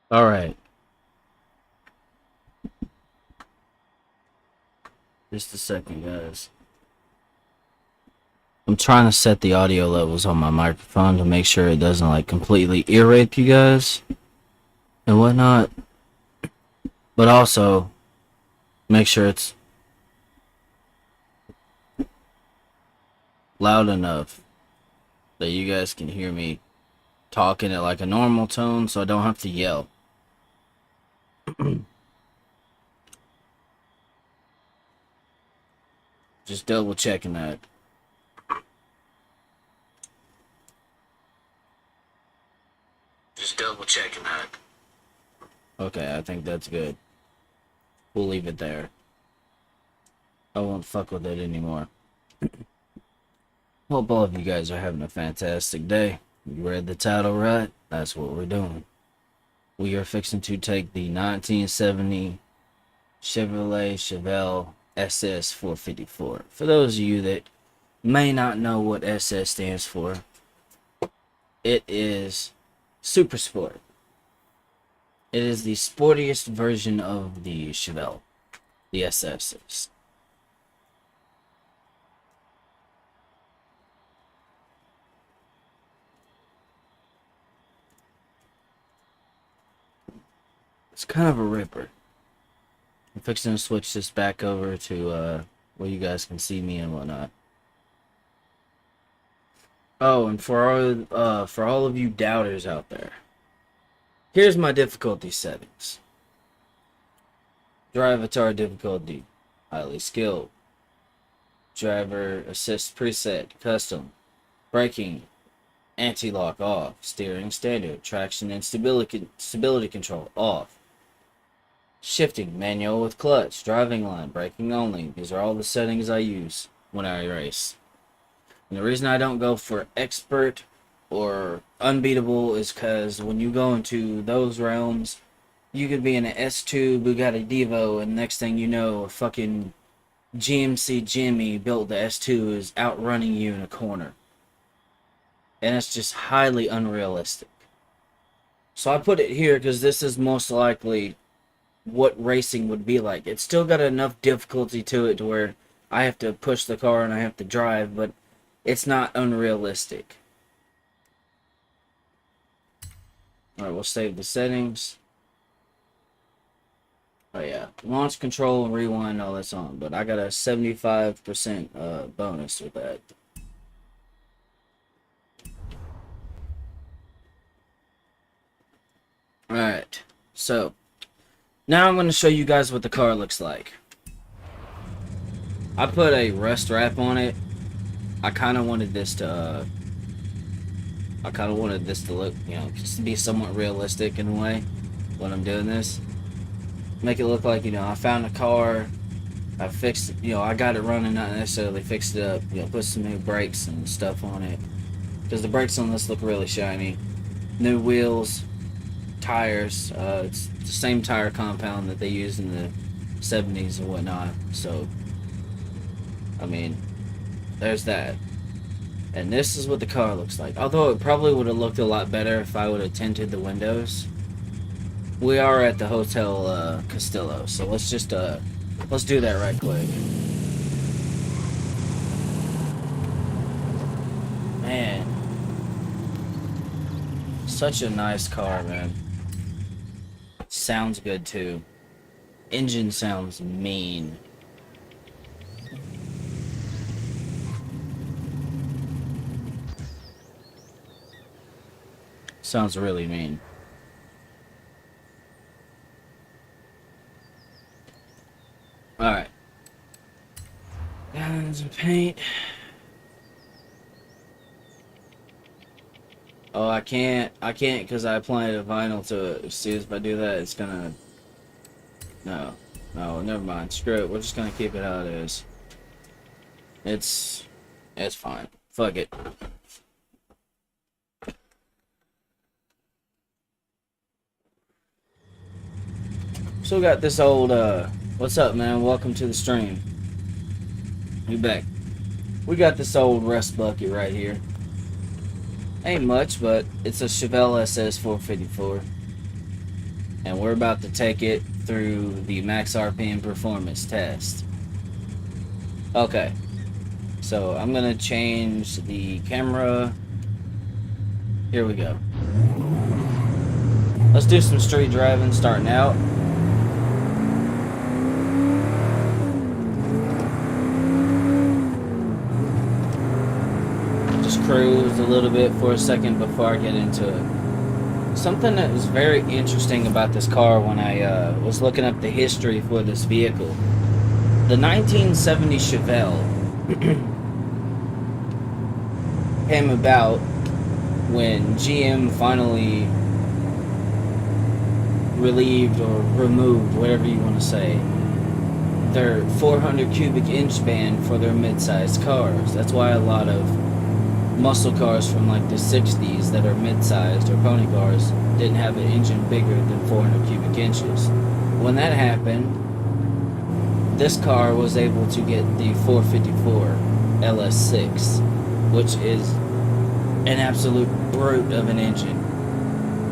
All right, just a second, guys. I'm trying to set the audio levels on my microphone to make sure it doesn't like completely ear rape you guys and whatnot, but also make sure it's loud enough that you guys can hear me talking at like a normal tone so I don't have to yell. Just double checking that. Just double checking that. Okay, I think that's good. We'll leave it there. I won't fuck with it anymore. Hope all of you guys are having a fantastic day. You read the title right? That's what we're doing. We are fixing to take the 1970 Chevelle SS 454. For those of you that may not know what SS stands for, it is Super Sport. It is the sportiest version of the Chevelle, the SSs. It's kind of a ripper. I'm fixing to switch this back over to where you guys can see me and whatnot. Oh, and for all of you doubters out there, here's my difficulty settings. Drivatar difficulty, highly skilled. Driver assist preset, custom. Braking, anti-lock off. Steering standard. Traction and stability control off. Shifting, manual with clutch. Driving line, braking only. These are all the settings I use when I race. And the reason I don't go for expert or unbeatable is because when you go into those realms, you could be in an S2 Bugatti Devo, and next thing you know, a fucking GMC Jimmy built the S2 is outrunning you in a corner. And it's just highly unrealistic. So I put it here because this is most likely what racing would be like. It's still got enough difficulty to it to where I have to push the car and I have to drive, but it's not unrealistic. Alright, we'll save the settings. Oh yeah, launch control and rewind, all that's on, but I got a 75% bonus with that. Alright, so now I'm going to show you guys what the car looks like. I put a rust wrap on it. I kind of wanted this to look, you know, just to be somewhat realistic in a way when I'm doing this. Make it look like, you know, I found a car, I fixed it, you know, I got it running, not necessarily fixed it up, you know, put some new brakes and stuff on it. Because the brakes on this look really shiny. New wheels, tires, it's the same tire compound that they used in the 70s and whatnot. So, I mean, there's that. And this is what the car looks like. Although it probably would have looked a lot better if I would have tinted the windows. We are at the Hotel Castillo, so let's just let's do that right quick. Man, such a nice car, man. Sounds good too. Engine sounds mean. Sounds really mean. Alright. Guns and paint. Oh, I can't because I applied a vinyl to it. See, if I do that, it's gonna... No. No, never mind. Screw it. We're just gonna keep it how it is. It's fine. Fuck it. So we got this old, what's up, man? Welcome to the stream. We back. We got this old rust bucket right here. Ain't much, but it's a Chevelle SS 454. and we're about to take it through the max RPM performance test. Okay, so I'm gonna change the camera. Here we go. Let's do some street driving starting out. Just cruise a little bit for a second before I get into it. Something that was very interesting about this car when I was looking up the history for this vehicle. The 1970 Chevelle came about when GM finally relieved or removed, whatever you want to say, their 400 cubic inch band for their mid-sized cars. That's why a lot of muscle cars from like the 60s that are mid-sized or pony cars didn't have an engine bigger than 400 cubic inches. When that happened, this car was able to get the 454 LS6, which is an absolute brute of an engine.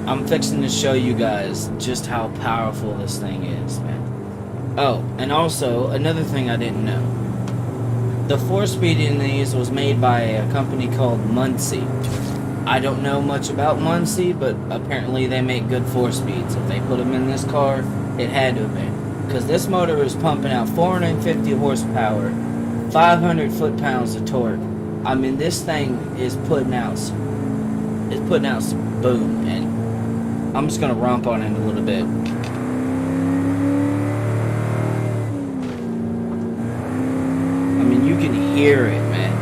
I'm fixing to show you guys just how powerful this thing is, man. Oh, and also, another thing I didn't know. The 4-speed in these was made by a company called Muncie. I don't know much about Muncie, but apparently they make good 4-speeds. If they put them in this car, it had to have been. Because this motor is pumping out 450 horsepower, 500 foot-pounds of torque. I mean, this thing is putting out some boom, and I'm just gonna romp on it a little bit. I mean, you can hear it, man.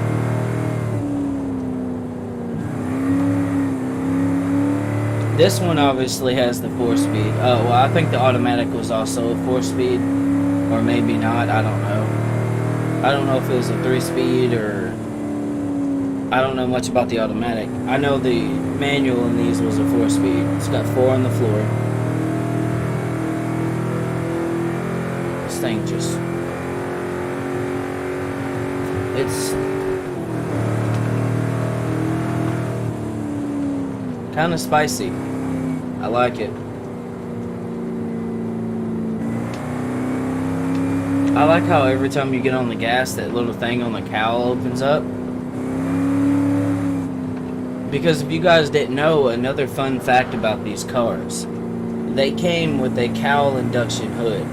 This one obviously has the 4-speed. Oh, well, I think the automatic was also a 4-speed, or maybe not. I don't know. I don't know if it was a 3-speed or. I don't know much about the automatic. I know the manual in these was a 4-speed. It's got 4 on the floor. This thing just... It's... kind of spicy. I like it. I like how every time you get on the gas, that little thing on the cowl opens up. Because if you guys didn't know, another fun fact about these cars, they came with a cowl induction hood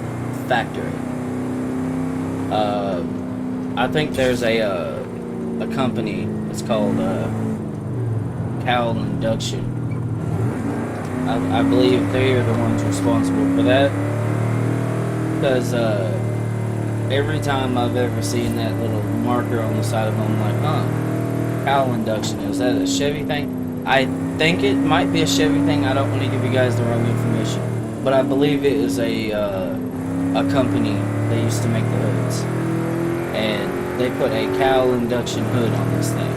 factory. I think there's a company, it's called Cowl Induction. I believe they are the ones responsible for that. Because every time I've ever seen that little marker on the side of them, I'm like, huh. Cowl induction, is that a Chevy thing? I think it might be a Chevy thing. I don't want to give you guys the wrong information, but I believe it is a company that used to make the hoods, and they put a cowl induction hood on this thing.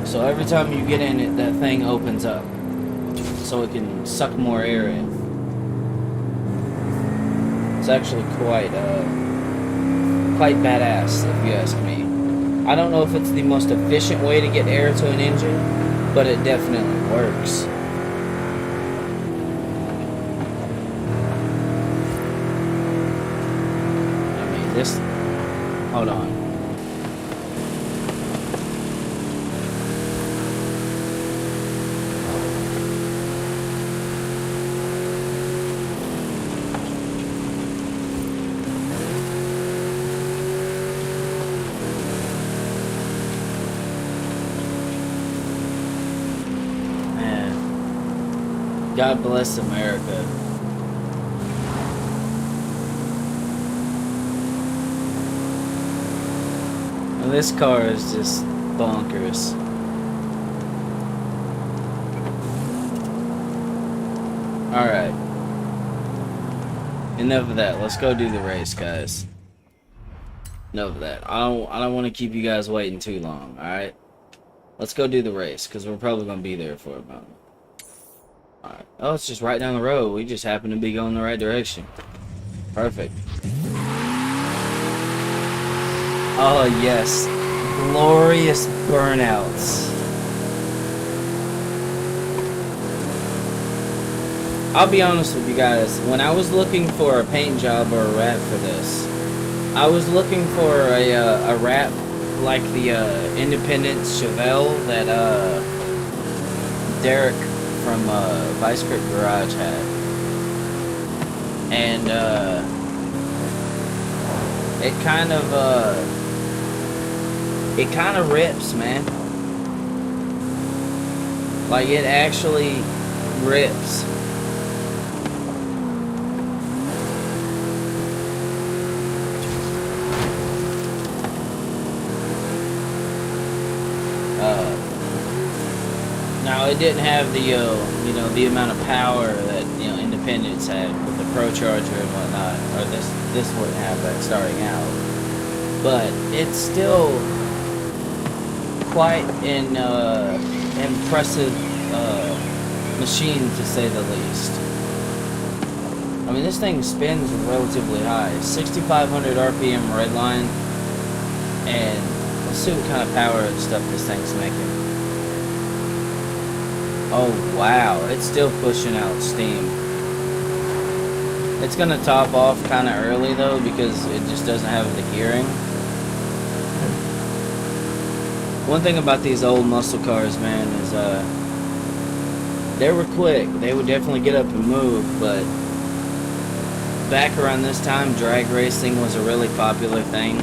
So every time you get in it, that thing opens up, so it can suck more air in. It's actually quite badass, if you ask me. I don't know if it's the most efficient way to get air to an engine, but it definitely works. I mean, this... Hold on. God bless America. And this car is just bonkers. Alright. Enough of that. Let's go do the race, guys. Enough of that. I don't want to keep you guys waiting too long, alright? Let's go do the race, because we're probably going to be there for a moment. Alright. Oh, it's just right down the road. We just happen to be going the right direction. Perfect. Oh, yes. Glorious burnouts. I'll be honest with you guys. When I was looking for a paint job or a wrap for this, I was looking for a wrap like the Independence Chevelle that Derek from Vice Grip Garage had, and it kind of rips, man. Like, it actually rips. Now, it didn't have the the amount of power that Independence had with the Pro Charger and whatnot, or this wouldn't have that starting out. But it's still quite an impressive machine, to say the least. I mean, this thing spins relatively high, 6,500 RPM redline, and let's see what kind of power and stuff this thing's making. Oh wow, it's still pushing out steam. It's gonna top off kind of early though, because it just doesn't have the gearing. One thing about these old muscle cars, man, is they were quick. They would definitely get up and move, but back around this time, drag racing was a really popular thing.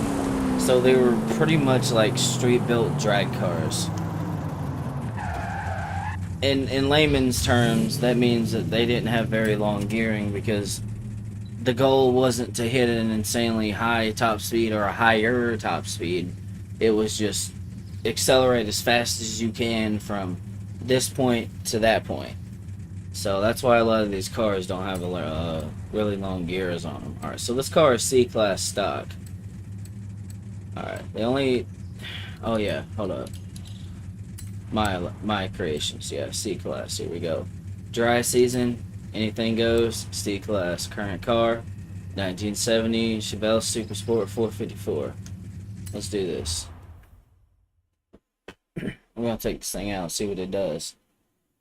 So they were pretty much like street-built drag cars. In layman's terms, that means that they didn't have very long gearing, because the goal wasn't to hit an insanely high top speed or a higher top speed. It was just accelerate as fast as you can from this point to that point. So that's why a lot of these cars don't have really long gears on them. Alright, so this car is C-Class stock. Alright, oh yeah, hold up. My creations, yeah, C-Class, here we go. Dry season, anything goes, C-Class. Current car, 1970 Chevelle Super Sport 454. Let's do this. I'm gonna take this thing out and see what it does.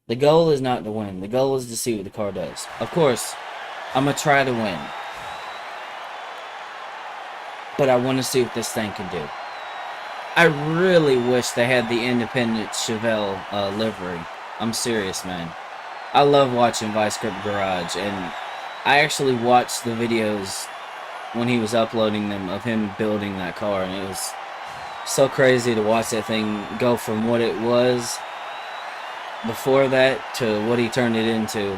The goal is not to win. The goal is to see what the car does. Of course, I'm gonna try to win, but I want to see what this thing can do. I really wish they had the Independence Chevelle livery. I'm serious, man. I love watching Vice Grip Garage, and I actually watched the videos when he was uploading them of him building that car, and it was so crazy to watch that thing go from what it was before that to what he turned it into.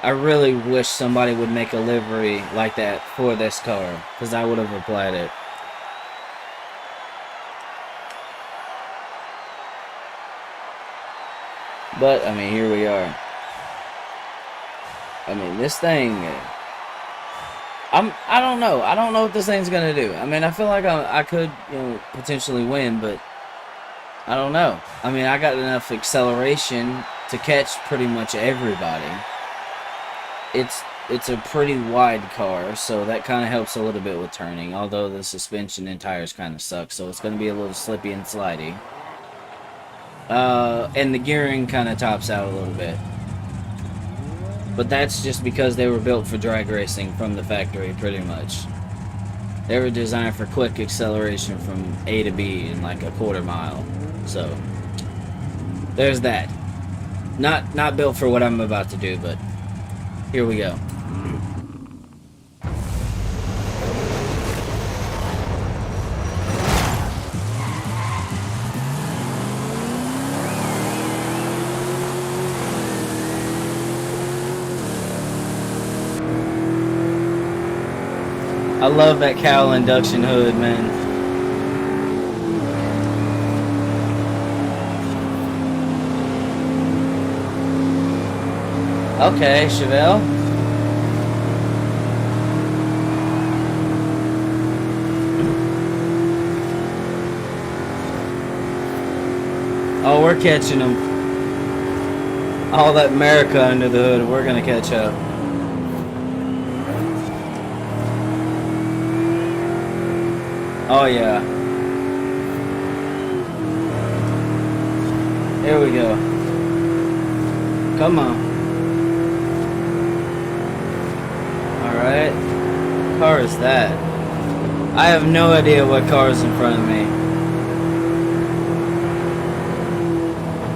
I really wish somebody would make a livery like that for this car, because I would have applied it. But, I mean, here we are. I mean, this thing, I don't know. I don't know what this thing's gonna do. I mean, I feel like I could, potentially win, but I don't know. I mean, I got enough acceleration to catch pretty much everybody. It's a pretty wide car, so that kind of helps a little bit with turning, although the suspension and tires kind of suck, so it's going to be a little slippy and slidey. And the gearing kind of tops out a little bit. But that's just because they were built for drag racing from the factory, pretty much. They were designed for quick acceleration from A to B in like a quarter mile. So, there's that. Not built for what I'm about to do, but here we go. I love that cowl induction hood, man. Okay, Chevelle. Oh, we're catching them. All that America under the hood, we're gonna catch up. Oh yeah. Here we go. Come on. car is that? I have no idea what car is in front of me.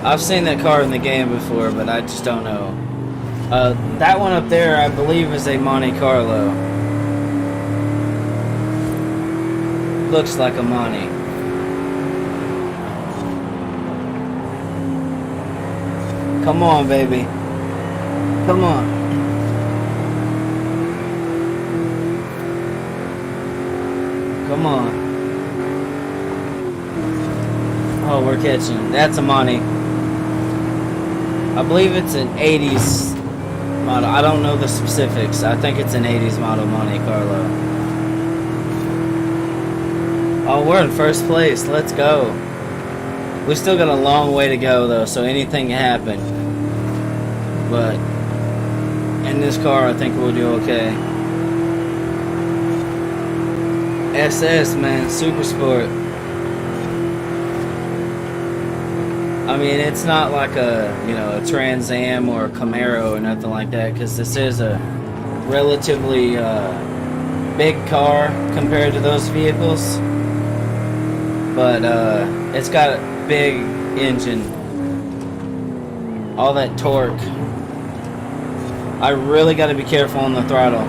I've seen that car in the game before, but I just don't know. That one up there, I believe, is a Monte Carlo. Looks like a Monte. Come on, baby. Come on. Come on. Oh, we're catching. That's a Monte. I believe it's an 80s model. I don't know the specifics. I think it's an 80s model Monte Carlo. Oh, we're in first place. Let's go. We still got a long way to go, though, so anything can happen. But in this car, I think we'll do okay. SS, man. Super Sport. I mean, it's not like a Trans Am or a Camaro or nothing like that, because this is a relatively big car compared to those vehicles. But it's got a big engine. All that torque. I really got to be careful on the throttle.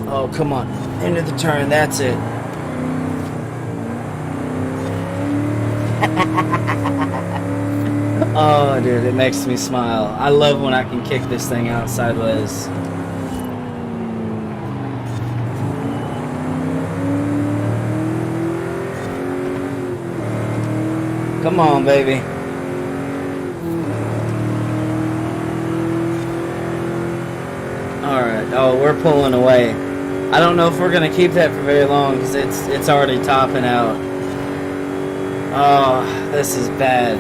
Oh, come on. Into the turn. That's it. Oh, dude, it makes me smile. I love when I can kick this thing out sideways. Come on, baby. Alright, oh, we're pulling away. I don't know if we're going to keep that for very long, because it's already topping out. Oh, this is bad.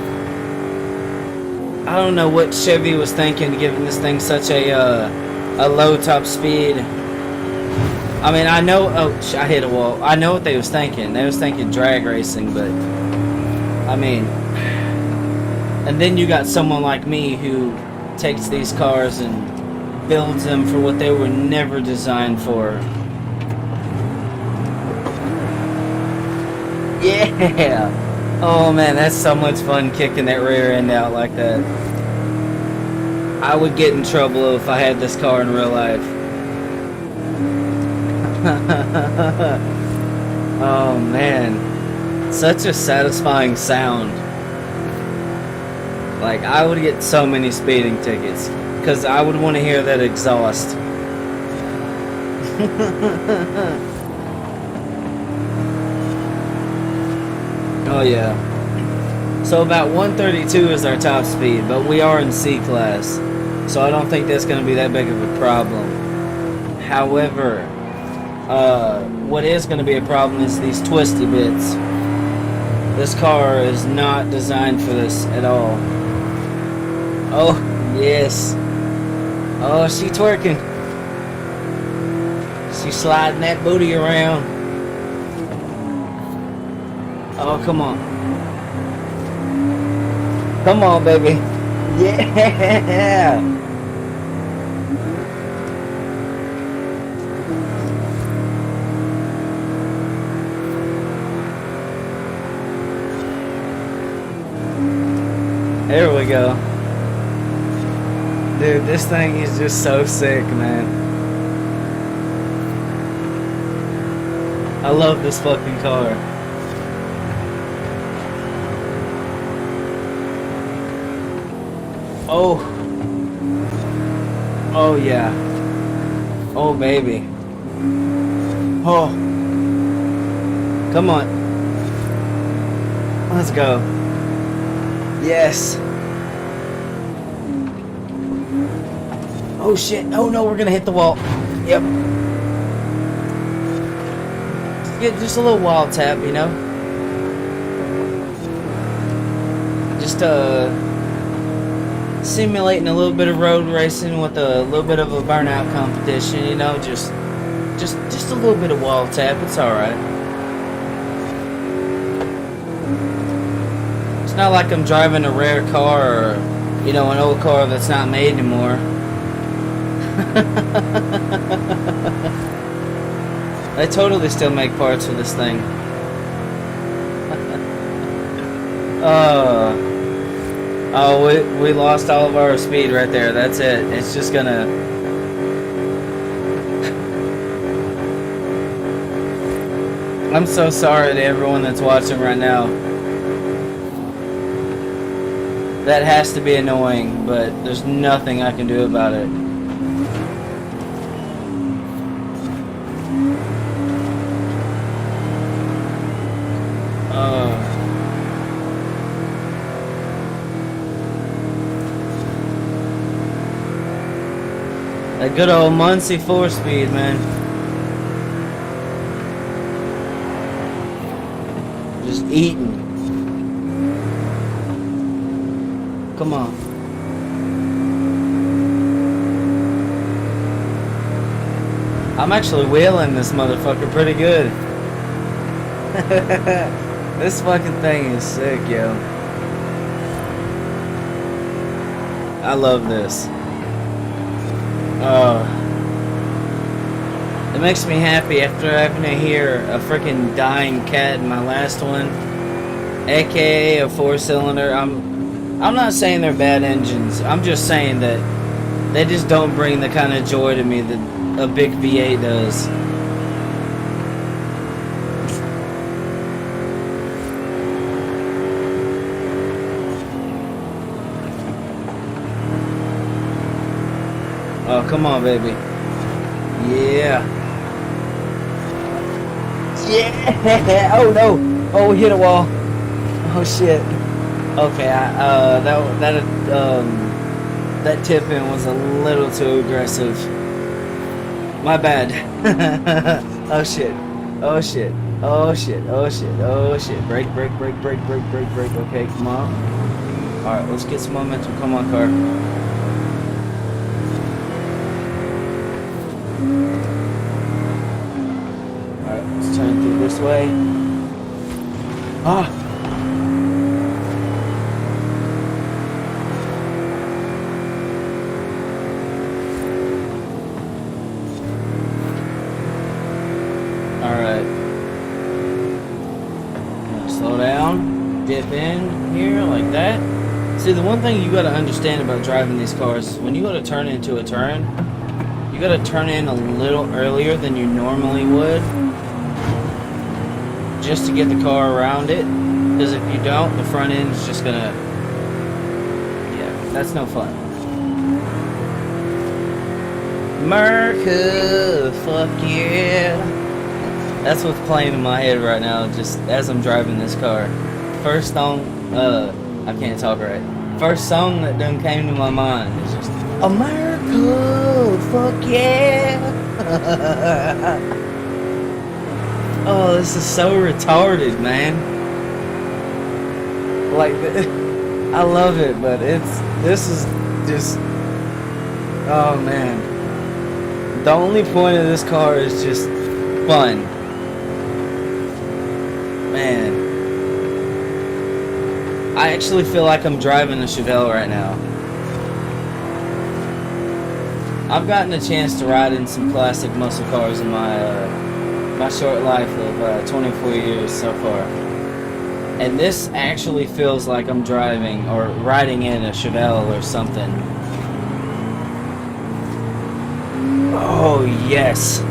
I don't know what Chevy was thinking, giving this thing such a low top speed. I mean, I know... Oh, I hit a wall. I know what they was thinking. They was thinking drag racing, but... I mean... And then you got someone like me who takes these cars and builds them for what they were never designed for. Yeah! Oh man, that's so much fun kicking that rear end out like that. I would get in trouble if I had this car in real life. Oh man. Such a satisfying sound. Like, I would get so many speeding tickets, because I would want to hear that exhaust. Oh yeah. So about 132 is our top speed, but we are in C class, so I don't think that's going to be that big of a problem. However, what is going to be a problem is these twisty bits. This car is not designed for this at all. Oh, yes. Oh, she twerking. She's sliding that booty around. Oh, come on. Come on, baby. Yeah. There we go. Dude, this thing is just so sick, man. I love this fucking car. Oh. Oh, yeah. Oh, baby. Oh. Come on. Let's go. Yes. Oh, shit. Oh, no, we're going to hit the wall. Yep. Get just a little wild tap, you know? Just, simulating a little bit of road racing with a little bit of a burnout competition, you know, just a little bit of wall tap. It's all right. It's not like I'm driving a rare car or, you know, an old car that's not made anymore. They totally still make parts for this thing. Oh, we lost all of our speed right there. That's it. It's just gonna... I'm so sorry to everyone that's watching right now. That has to be annoying, but there's nothing I can do about it. That good old Muncie 4-speed, man. Just eating. Come on. I'm actually wheeling this motherfucker pretty good. This fucking thing is sick, yo. I love this. It makes me happy after having to hear a freaking dying cat in my last one, aka a 4-cylinder. I'm not saying they're bad engines. I'm just saying that they just don't bring the kind of joy to me that a big V8 does. Oh, come on, baby. Yeah. Yeah. Oh no. Oh, we hit a wall. Oh shit. Okay. That tip in was a little too aggressive. My bad. Oh shit. Oh shit. Oh shit. Oh shit. Oh shit. Brake. Okay, come on. All right, let's get some momentum. Come on, car. Alright, let's turn through this way. Ah! Alright. Slow down. Dip in here like that. See, the one thing you gotta understand about driving these cars is when you go to turn into a turn, you gotta turn in a little earlier than you normally would just to get the car around it, because if you don't, the front end is just gonna, yeah, that's no fun. America, fuck yeah. That's what's playing in my head right now, just as I'm driving this car. First song, I can't talk right. First song that done came to my mind is just America, fuck yeah. Oh, this is so retarded, man. Like, I love it, but this is just, oh man. The only point of this car is just fun. Man. I actually feel like I'm driving a Chevelle right now. I've gotten a chance to ride in some classic muscle cars in my short life of 24 years so far. And this actually feels like I'm driving or riding in a Chevelle or something. Oh, yes.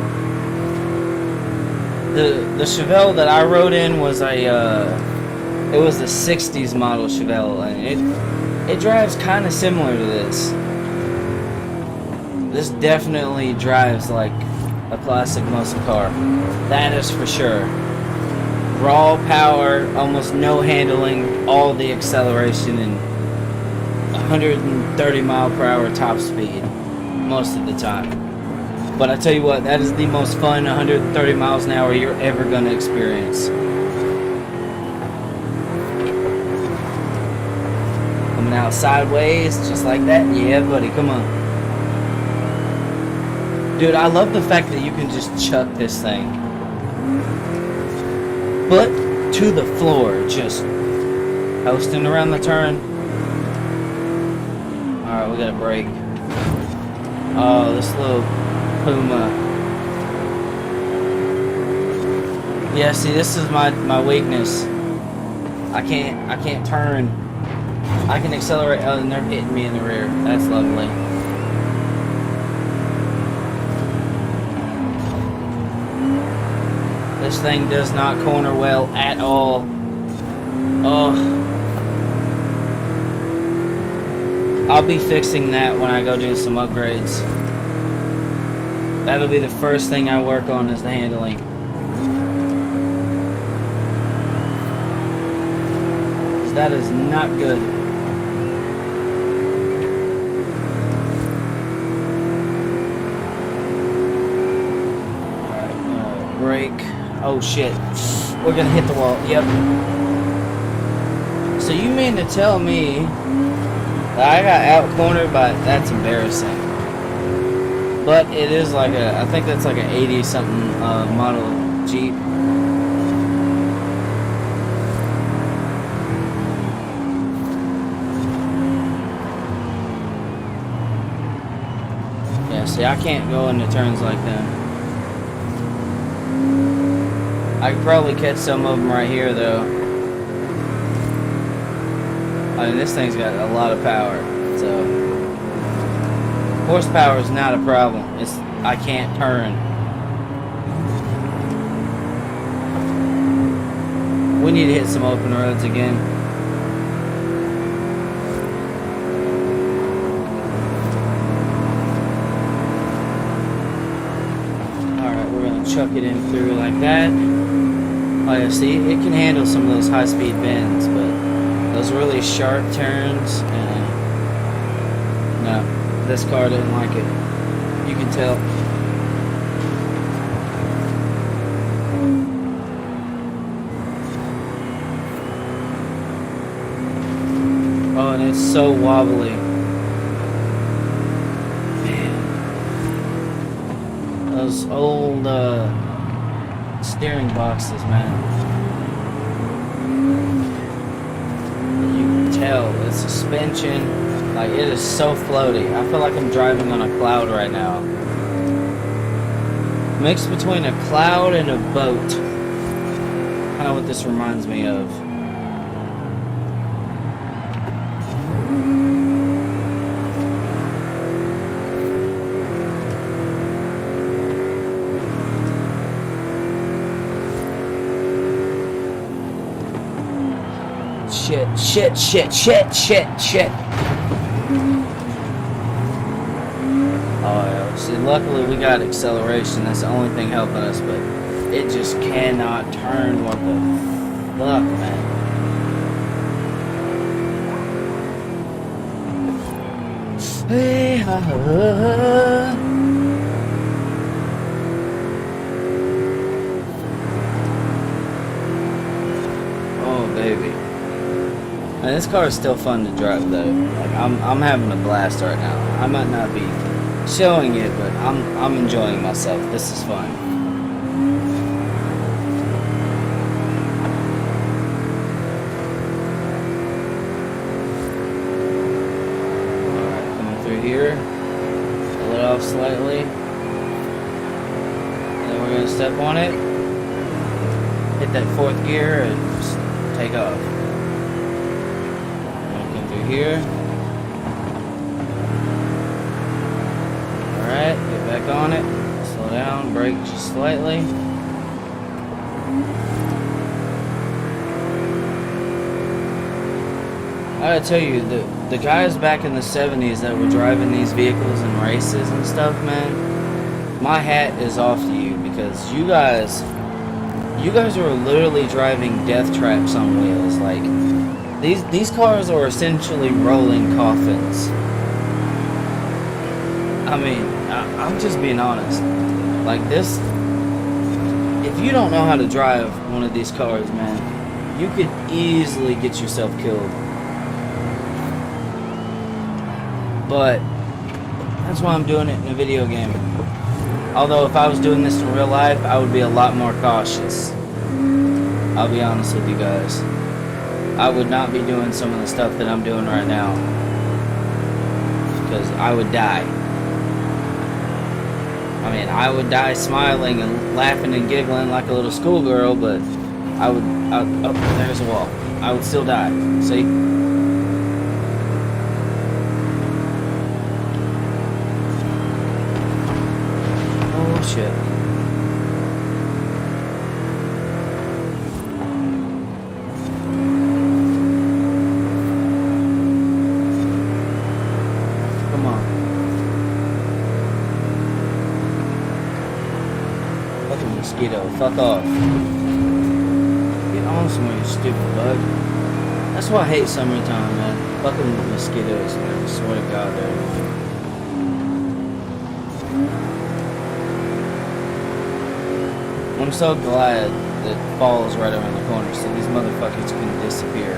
The Chevelle that I rode in was it was the 60s model Chevelle, and it drives kind of similar to this. This definitely drives like a classic muscle car. That is for sure. Raw power, almost no handling, all the acceleration, and 130 mile per hour top speed most of the time. But I tell you what, that is the most fun 130 miles an hour you're ever going to experience. Coming out sideways, just like that. Yeah, buddy, come on. Dude, I love the fact that you can just chuck this thing. Foot to the floor, just coasting around the turn. Alright, we gotta brake. Oh, this little Puma. Yeah, see, this is my weakness. I can't turn. I can accelerate. Oh, and they're hitting me in the rear. That's lovely. This thing does not corner well at all. Oh. I'll be fixing that when I go do some upgrades. That'll be the first thing I work on is the handling. That is not good. Alright, brake. Oh shit. We're gonna hit the wall. Yep. So you mean to tell me that I got out-cornered by... That's embarrassing. But it is like a... I think that's like an 80-something model Jeep. See, I can't go into turns like that. I could probably catch some of them right here, though. I mean, this thing's got a lot of power, so... Horsepower is not a problem. It's... I can't turn. We need to hit some open roads again. Chuck it in through like that. Oh yeah, see, it can handle some of those high-speed bends, but those really sharp turns, no, this car didn't like it. You can tell. Oh, and it's so wobbly. Those old steering boxes, man. You can tell the suspension, like it is so floaty. I feel like I'm driving on a cloud right now. Mixed between a cloud and a boat. Kind of what this reminds me of. Shit. Oh yeah, see, luckily we got acceleration. That's the only thing helping us, but it just cannot turn. What the fuck, man? Hey, ha, ha, ha. Oh baby. And this car is still fun to drive though. Like I'm having a blast right now. I might not be showing it, but I'm enjoying myself. This is fun. Alright, coming through here. Pull it off slightly. And then we're gonna step on it. Hit that fourth gear and just take off. Here. Alright, get back on it. Slow down, brake just slightly. I gotta tell you, the guys back in the 70s that were driving these vehicles in races and stuff, man, my hat is off to you because you guys were literally driving death traps on wheels. Like, These cars are essentially rolling coffins. I mean, I'm just being honest. Like this, if you don't know how to drive one of these cars, man, you could easily get yourself killed. But that's why I'm doing it in a video game. Although if I was doing this in real life, I would be a lot more cautious. I'll be honest with you guys. I would not be doing some of the stuff that I'm doing right now. Because I would die. I I mean, I would die smiling and laughing and giggling like a little schoolgirl, but oh, there's a wall. I would still die. See? Oh, shit. Come on. Fucking mosquito. Fuck off. Get on somewhere, you stupid bug. That's why I hate summertime, man. Fucking mosquitoes, man. I swear to God, they're annoying. I'm so glad that fall is right around the corner, so these motherfuckers can disappear.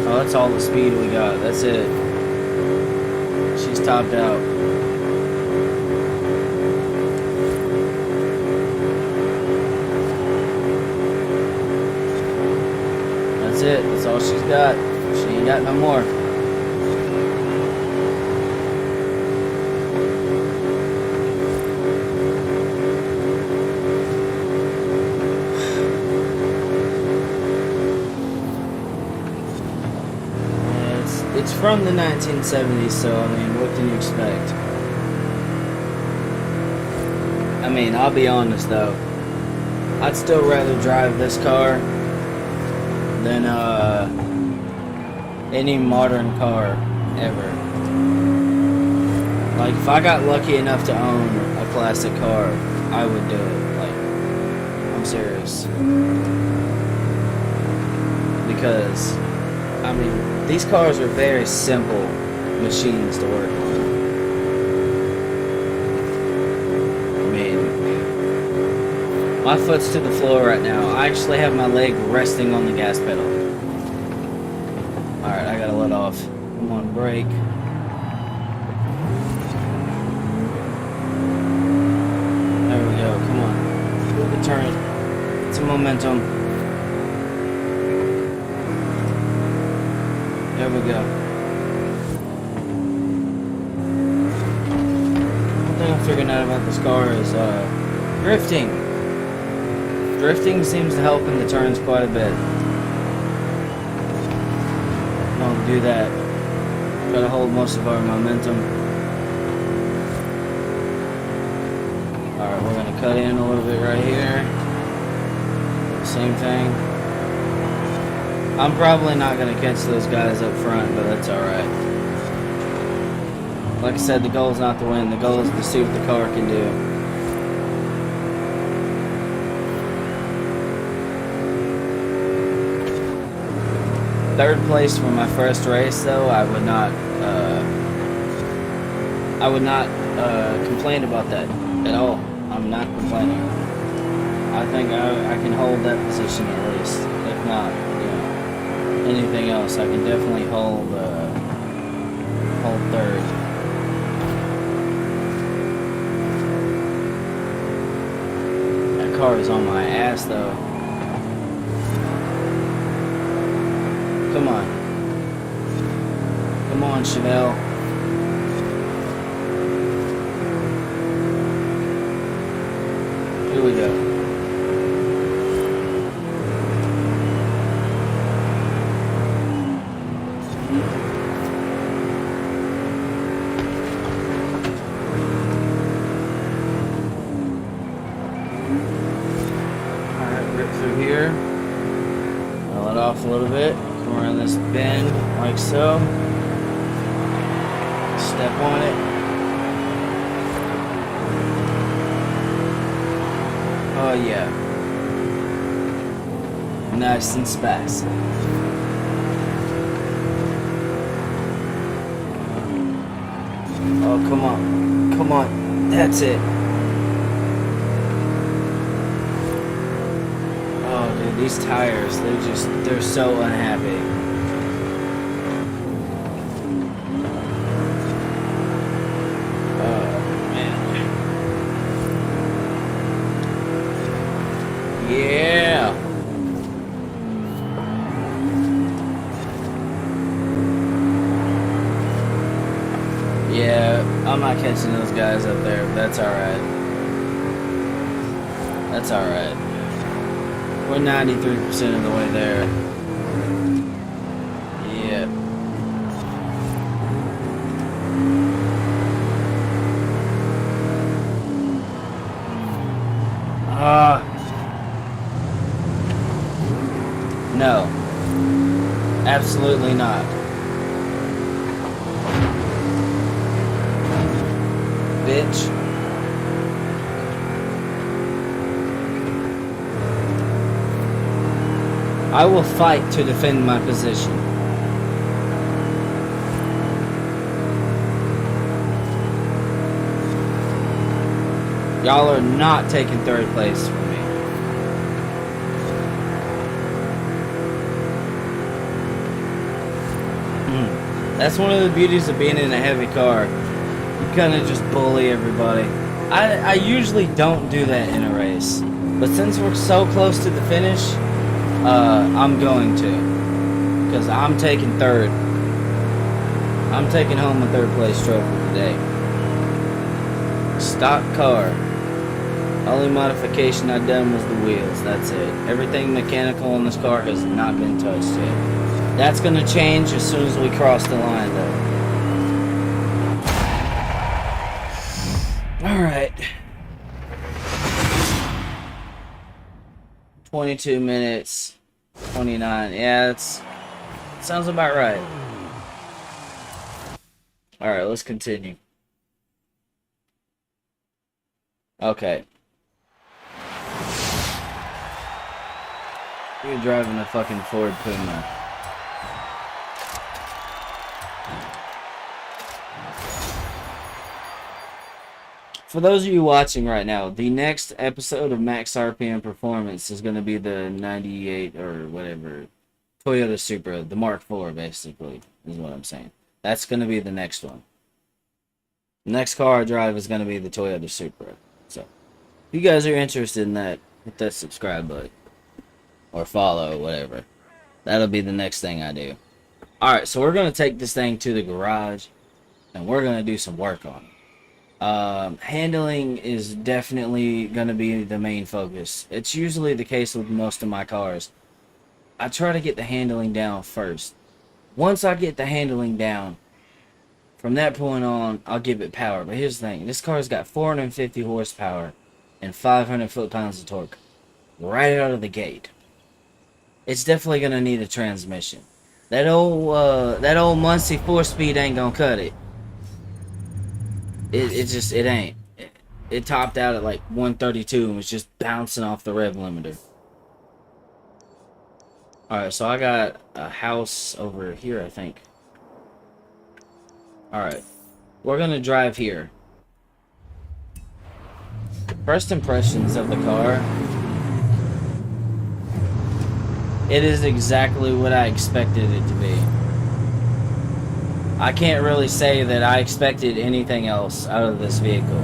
Oh, that's all the speed we got. That's it. She's topped out. That's it. That's all she's got. She ain't got no more. It's from the 1970s, so I mean, what can you expect? I mean, I'll be honest though. I'd still rather drive this car than any modern car ever. Like, if I got lucky enough to own a classic car, I would do it. Like, I'm serious. Because, I mean, these cars are very simple machines to work on. I mean, my foot's to the floor right now. I actually have my leg resting on the gas pedal. Alright, I gotta let off. Come on, brake. There we go, come on. Good turn. Get some momentum. There we go. One thing I'm figuring out about this car is drifting. Drifting seems to help in the turns quite a bit. Don't do that. Try to hold most of our momentum. Alright, we're gonna cut in a little bit right here. Same thing. I'm probably not going to catch those guys up front, but that's alright. Like I said, the goal is not to win. The goal is to see what the car can do. Third place for my first race, though, I would not complain about that at all. I'm not complaining. I think I can hold that position at least. If not, anything else, I can definitely hold third. That car is on my ass though. Come on. Come on, Chevelle. Here we go. Here, I'll let off a little bit, come around this bend like so, step on it. Oh yeah, nice and spicy. Oh, come on, that's it. These tires, they're so unhappy. Oh, man. Yeah. Yeah, I'm not catching those guys up there, but that's alright. That's alright. We're 93% of the way there. Yeah. No. Absolutely not. Bitch. I will fight to defend my position. Y'all are not taking third place from me. That's one of the beauties of being in a heavy car. You kind of just bully everybody. I usually don't do that in a race, but since we're so close to the finish, I'm going to, because I'm taking third. I'm taking home a third place trophy today. Stock car. Only modification I've done was the wheels. That's it. Everything mechanical in this car has not been touched yet. That's going to change as soon as we cross the line, though. Alright. 22 minutes. 29. Yeah, sounds about right. Alright, let's continue. Okay. You're driving a fucking Ford Puma. For those of you watching right now, the next episode of Max RPM Performance is going to be the 98 or whatever Toyota Supra, the Mark IV, basically, is what I'm saying. That's going to be the next one. The next car I drive is going to be the Toyota Supra. So, if you guys are interested in that, hit that subscribe button. Or follow, whatever. That'll be the next thing I do. Alright, so we're going to take this thing to the garage, and we're going to do some work on it. Handling is definitely going to be the main focus. It's usually the case with most of my cars. I try to get the handling down first. Once I get the handling down, from that point on, I'll give it power. But here's the thing. This car's got 450 horsepower and 500 foot-pounds of torque right out of the gate. It's definitely going to need a transmission. That old Muncie 4-speed ain't going to cut it. It ain't. It topped out at like 132 and was just bouncing off the rev limiter. Alright, so I got a house over here, I think. Alright. We're gonna drive here. First impressions of the car. It is exactly what I expected it to be. I can't really say that I expected anything else out of this vehicle.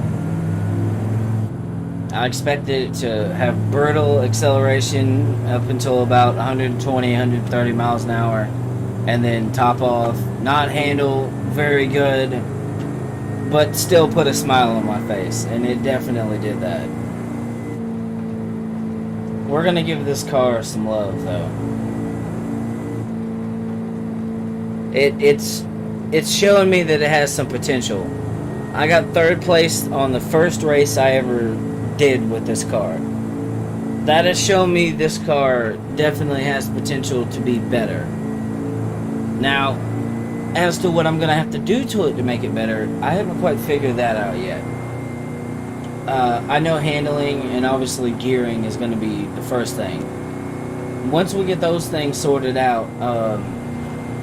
I expected it to have brutal acceleration up until about 120, 130 miles an hour, and then top off, not handle very good, but still put a smile on my face, and it definitely did that. We're gonna give this car some love, though. It's showing me that it has some potential. I got third place on the first race I ever did with this car. That has shown me this car definitely has potential to be better. Now, as to what I'm going to have to do to it to make it better, I haven't quite figured that out yet. I know handling and obviously gearing is going to be the first thing. Once we get those things sorted out,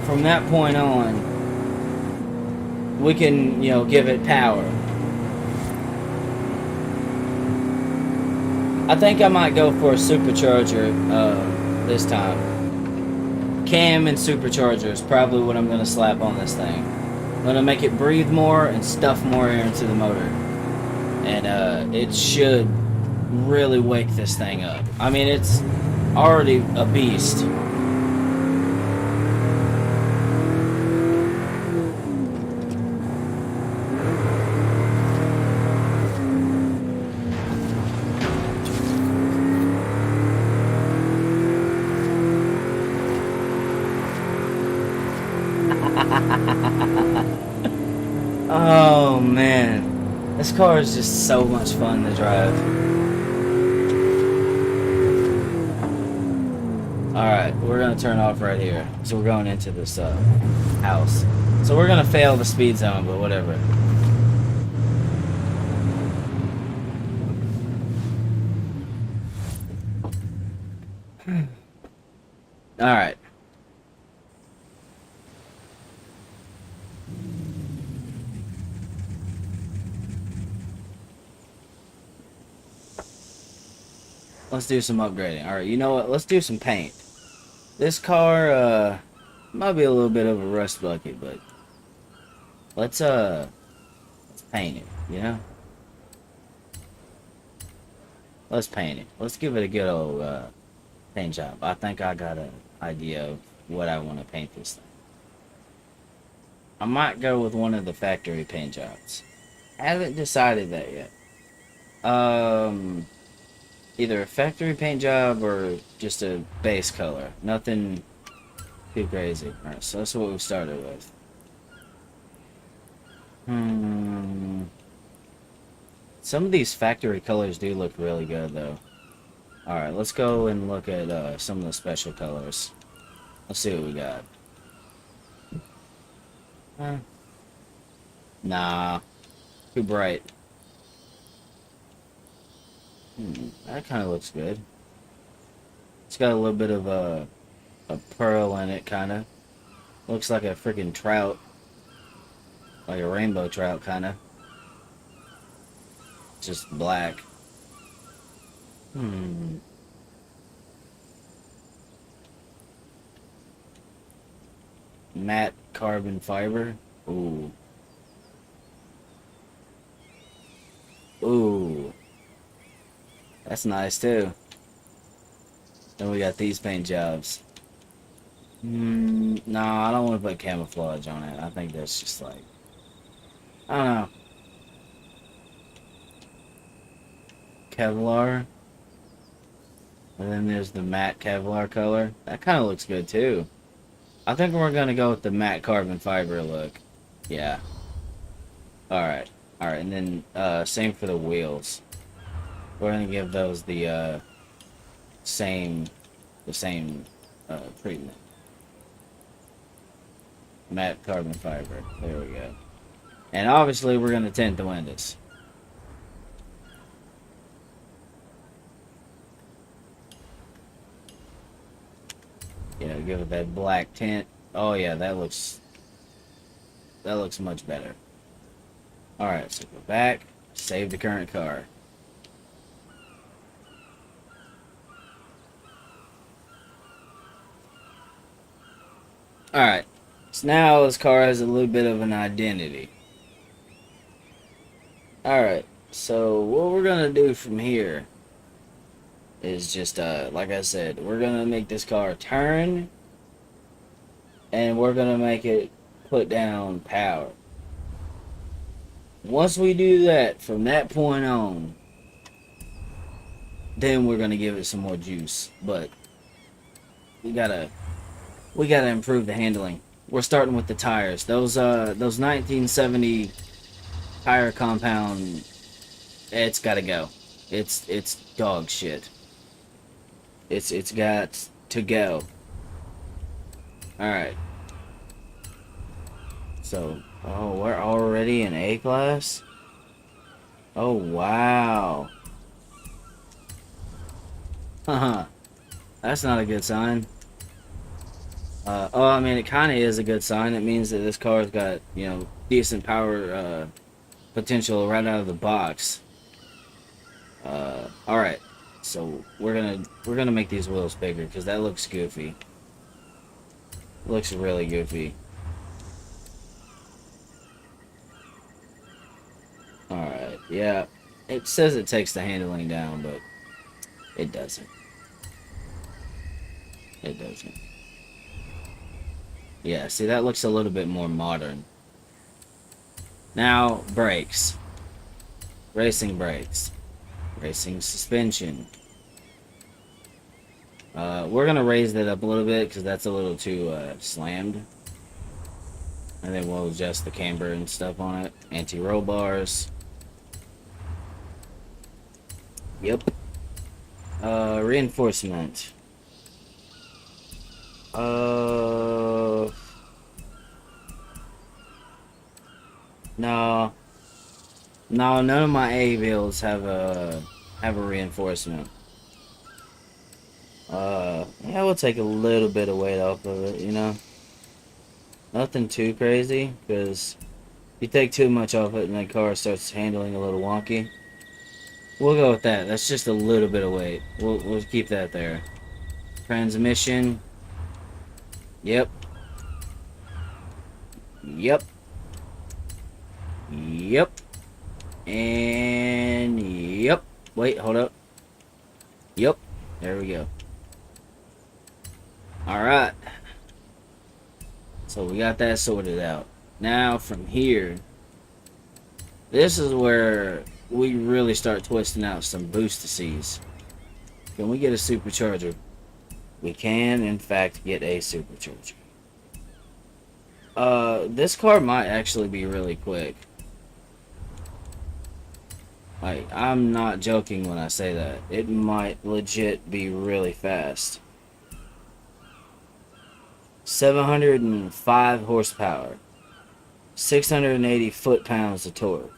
from that point on, we can, give it power. I think I might go for a supercharger this time. Cam and supercharger is probably what I'm going to slap on this thing. I'm going to make it breathe more and stuff more air into the motor. And it should really wake this thing up. I mean, it's already a beast. Oh man, this car is just so much fun to drive. Alright, we're gonna turn off right here. So we're going into this house. So we're gonna fail the speed zone, but whatever. Alright. Let's do some upgrading. Alright, you know what? Let's do some paint. This car, might be a little bit of a rust bucket, but let's paint it, you know? Let's paint it. Let's give it a good old, paint job. I think I got an idea of what I want to paint this thing. I might go with one of the factory paint jobs. Haven't decided that yet. Either a factory paint job or just a base color. Nothing too crazy. Alright, so that's what we started with. Some of these factory colors do look really good though. Alright, let's go and look at some of the special colors. Let's see what we got. Nah. Too bright. That kind of looks good. It's got a little bit of a pearl in it, kind of. Looks like a freaking trout. Like a rainbow trout, kind of. Just black. Matte carbon fiber. Ooh. Ooh. That's nice too. Then we got these paint jobs. No, I don't want to put camouflage on it. I think that's just like, I don't know. Kevlar. And then there's the matte Kevlar color. That kind of looks good too. I think we're going to go with the matte carbon fiber look. Yeah. Alright. Alright, and then same for the wheels. We're going to give those the same treatment. Matte carbon fiber. There we go. And obviously we're going to tint the windows. Yeah, give it that black tint. Oh yeah, that looks much better. Alright, so go back, save the current car. Alright, so now this car has a little bit of an identity. Alright, so what we're gonna do from here is just, like I said, we're gonna make this car turn, and we're gonna make it put down power. Once we do that, from that point on, then we're gonna give it some more juice. But we gotta improve the handling. We're starting with the tires. Those 1970 tire compound, it's gotta go. It's dog shit. It's got to go. Alright. So, oh, we're already in A class? Oh, wow. Haha. That's not a good sign. Oh, I mean, it kind of is a good sign. It means that this car's got, you know, decent power potential right out of the box. Alright. So we're gonna make these wheels bigger because that looks goofy. It looks really goofy. Alright, yeah. It says it takes the handling down, but it doesn't. It doesn't. Yeah, see, that looks a little bit more modern. Now, brakes. Racing brakes. Racing suspension. We're gonna raise that up a little bit because that's a little too slammed. And then we'll adjust the camber and stuff on it. Anti-roll bars. Yep. Reinforcement. Uh, no. No, none of my A builds have a reinforcement. Yeah, we'll take a little bit of weight off of it, you know? Nothing too crazy, because if you take too much off it and the car starts handling a little wonky, we'll go with that. That's just a little bit of weight. We'll keep that there. Transmission. Yep. Yep. Yep. And yep. Wait, hold up. Yep. There we go. Alright. So we got that sorted out. Now from here, this is where we really start twisting out some boostices. Can we get a supercharger? We can, in fact, get a supercharger. This car might actually be really quick. Like, I'm not joking when I say that. It might legit be really fast. 705 horsepower. 680 foot-pounds of torque.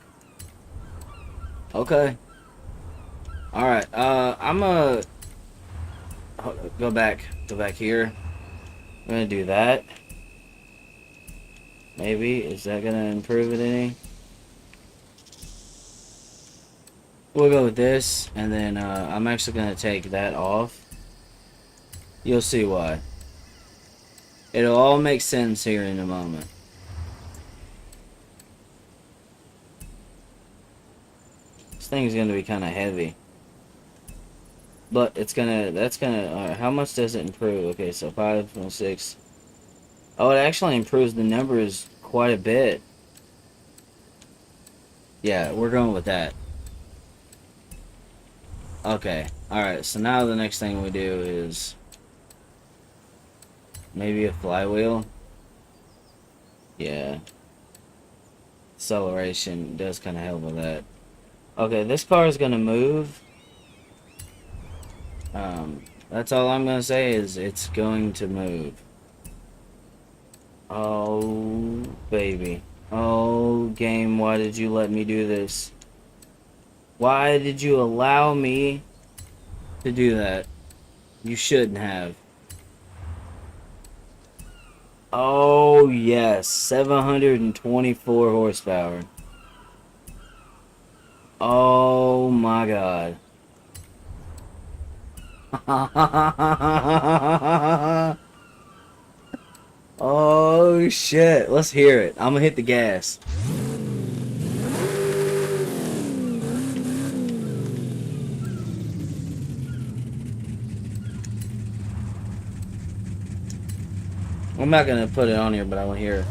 Okay. Alright, I'm gonna go back here. I'm gonna do that. Maybe. Is that gonna improve it any? We'll go with this, and then I'm actually gonna take that off. You'll see why. It'll all make sense here in a moment. This thing's gonna be kind of heavy. But it's gonna, that's gonna, how much does it improve? Okay, so 5.6. Oh, it actually improves the numbers quite a bit. Yeah, we're going with that. Okay, alright, so now the next thing we do is maybe a flywheel. Yeah. Acceleration does kind of help with that. Okay, this car is gonna move. That's all I'm gonna say is it's going to move. Oh, baby. Oh, game, why did you let me do this? Why did you allow me to do that? You shouldn't have. Oh, yes. 724 horsepower. Oh, my God. Oh, shit. Let's hear it. I'm gonna hit the gas. I'm not gonna put it on here, but I want to hear it.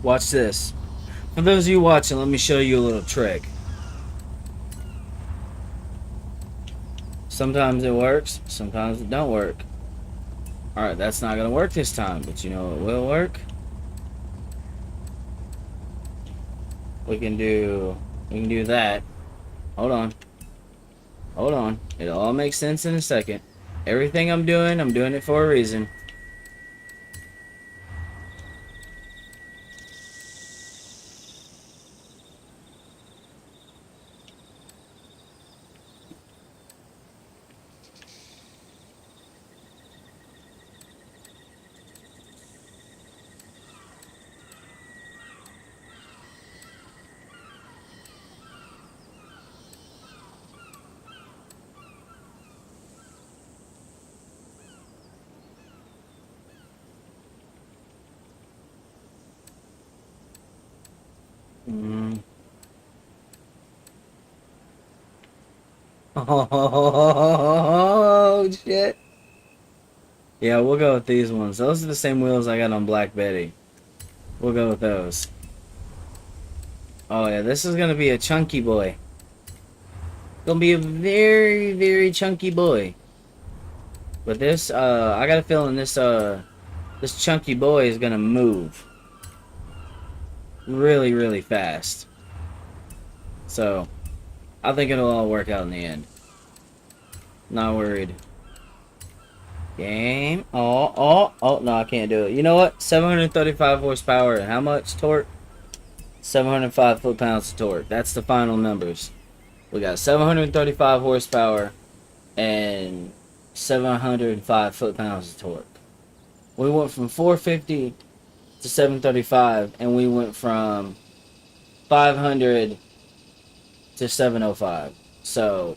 Watch this. For those of you watching, let me show you a little trick. Sometimes it works, sometimes it don't work. Alright, that's not gonna work this time, but you know it will work. We can do that. Hold on. Hold on. It'll all make sense in a second. Everything I'm doing it for a reason. Mm. Oh, shit. Yeah, we'll go with these ones. Those are the same wheels I got on Black Betty. We'll go with those. Oh, yeah, this is going to be a chunky boy. Gonna be a very, very chunky boy. But this, I got a feeling this chunky boy is gonna move really, really fast. So, I think it'll all work out in the end. Not worried. Game. Oh, no, I can't do it. You know what? 735 horsepower and how much torque? 705 foot-pounds of torque. That's the final numbers. We got 735 horsepower and 705 foot-pounds of torque. We went from 450 to 735, and we went from 500 to 705. So,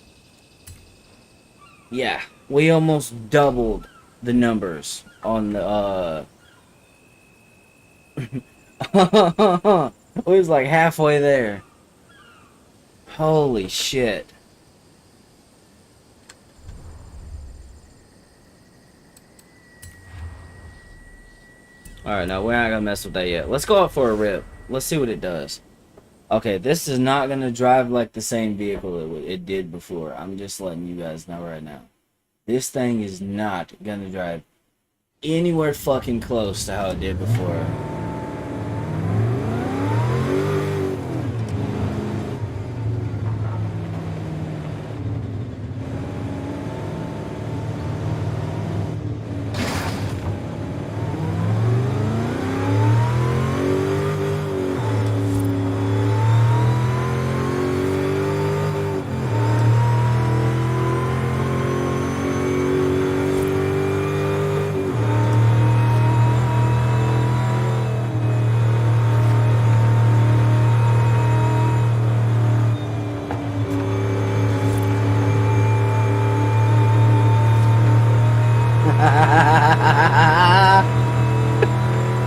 yeah, we almost doubled the numbers on the, we was like halfway there. Holy shit. Alright, no, we're not gonna mess with that yet. Let's go out for a rip. Let's see what it does. Okay, this is not gonna drive like the same vehicle it did before. I'm just letting you guys know right now. This thing is not gonna drive anywhere fucking close to how it did before.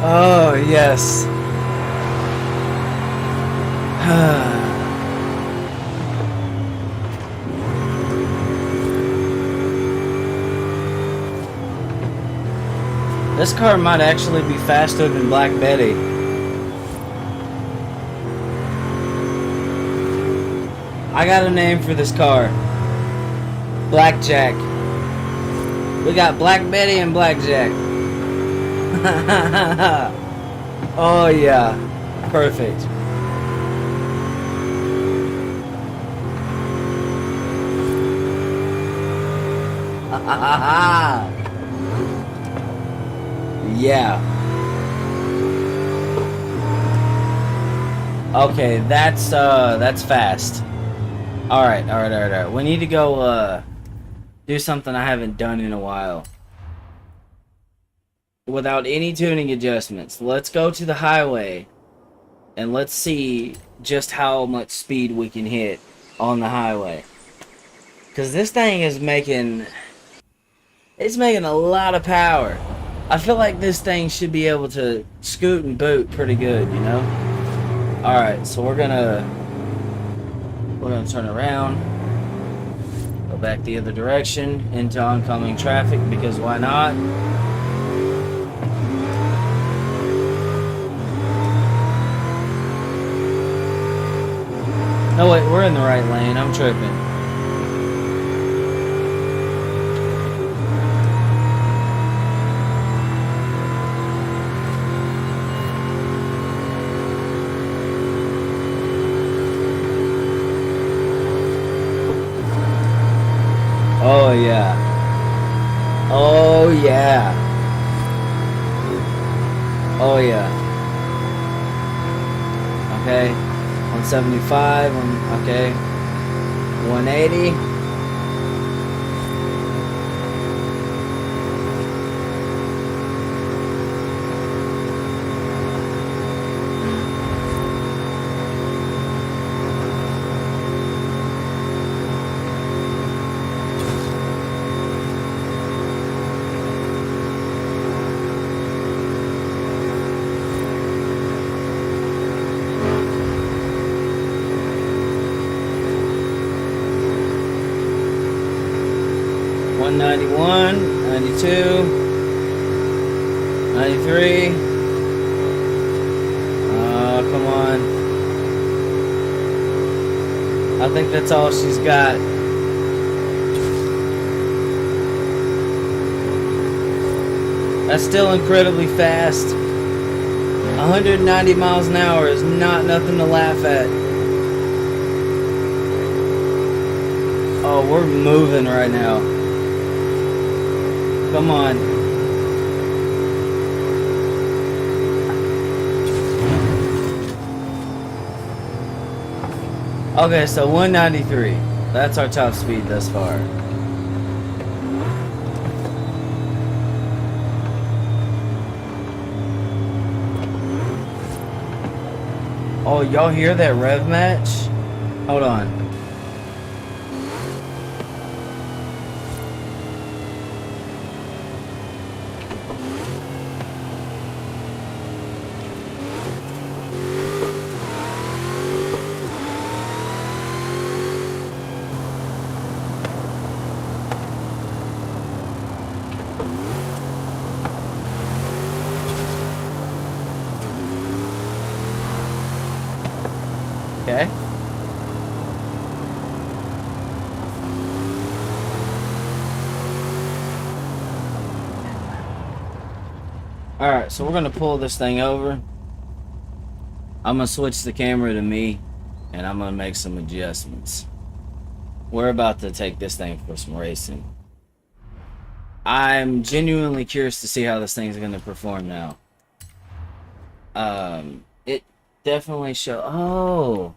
Oh, yes. This car might actually be faster than Black Betty. I got a name for this car. Blackjack. We got Black Betty and Blackjack. Oh yeah. Perfect. Yeah. Okay, that's fast. Alright. We need to go do something I haven't done in a while. Without any tuning adjustments. Let's go to the highway and let's see just how much speed we can hit on the highway. Cause this thing is making a lot of power. I feel like this thing should be able to scoot and boot pretty good, you know? Alright, so we're gonna turn around, go back the other direction into oncoming traffic, because why not? No wait, we're in the right lane, I'm tripping. Oh yeah. Oh yeah. Oh yeah. Okay. 175. Okay. 180. 191, 92, 93. Come on. I think that's all she's got. That's still incredibly fast. 190 miles an hour is not nothing to laugh at. Oh, we're moving right now. Come on. Okay, so 193. That's our top speed thus far. Oh, y'all hear that rev match? Hold on. Okay. Alright, so we're going to pull this thing over. I'm going to switch the camera to me, and I'm going to make some adjustments. We're about to take this thing for some racing. I'm genuinely curious to see how this thing's going to perform now. It definitely oh!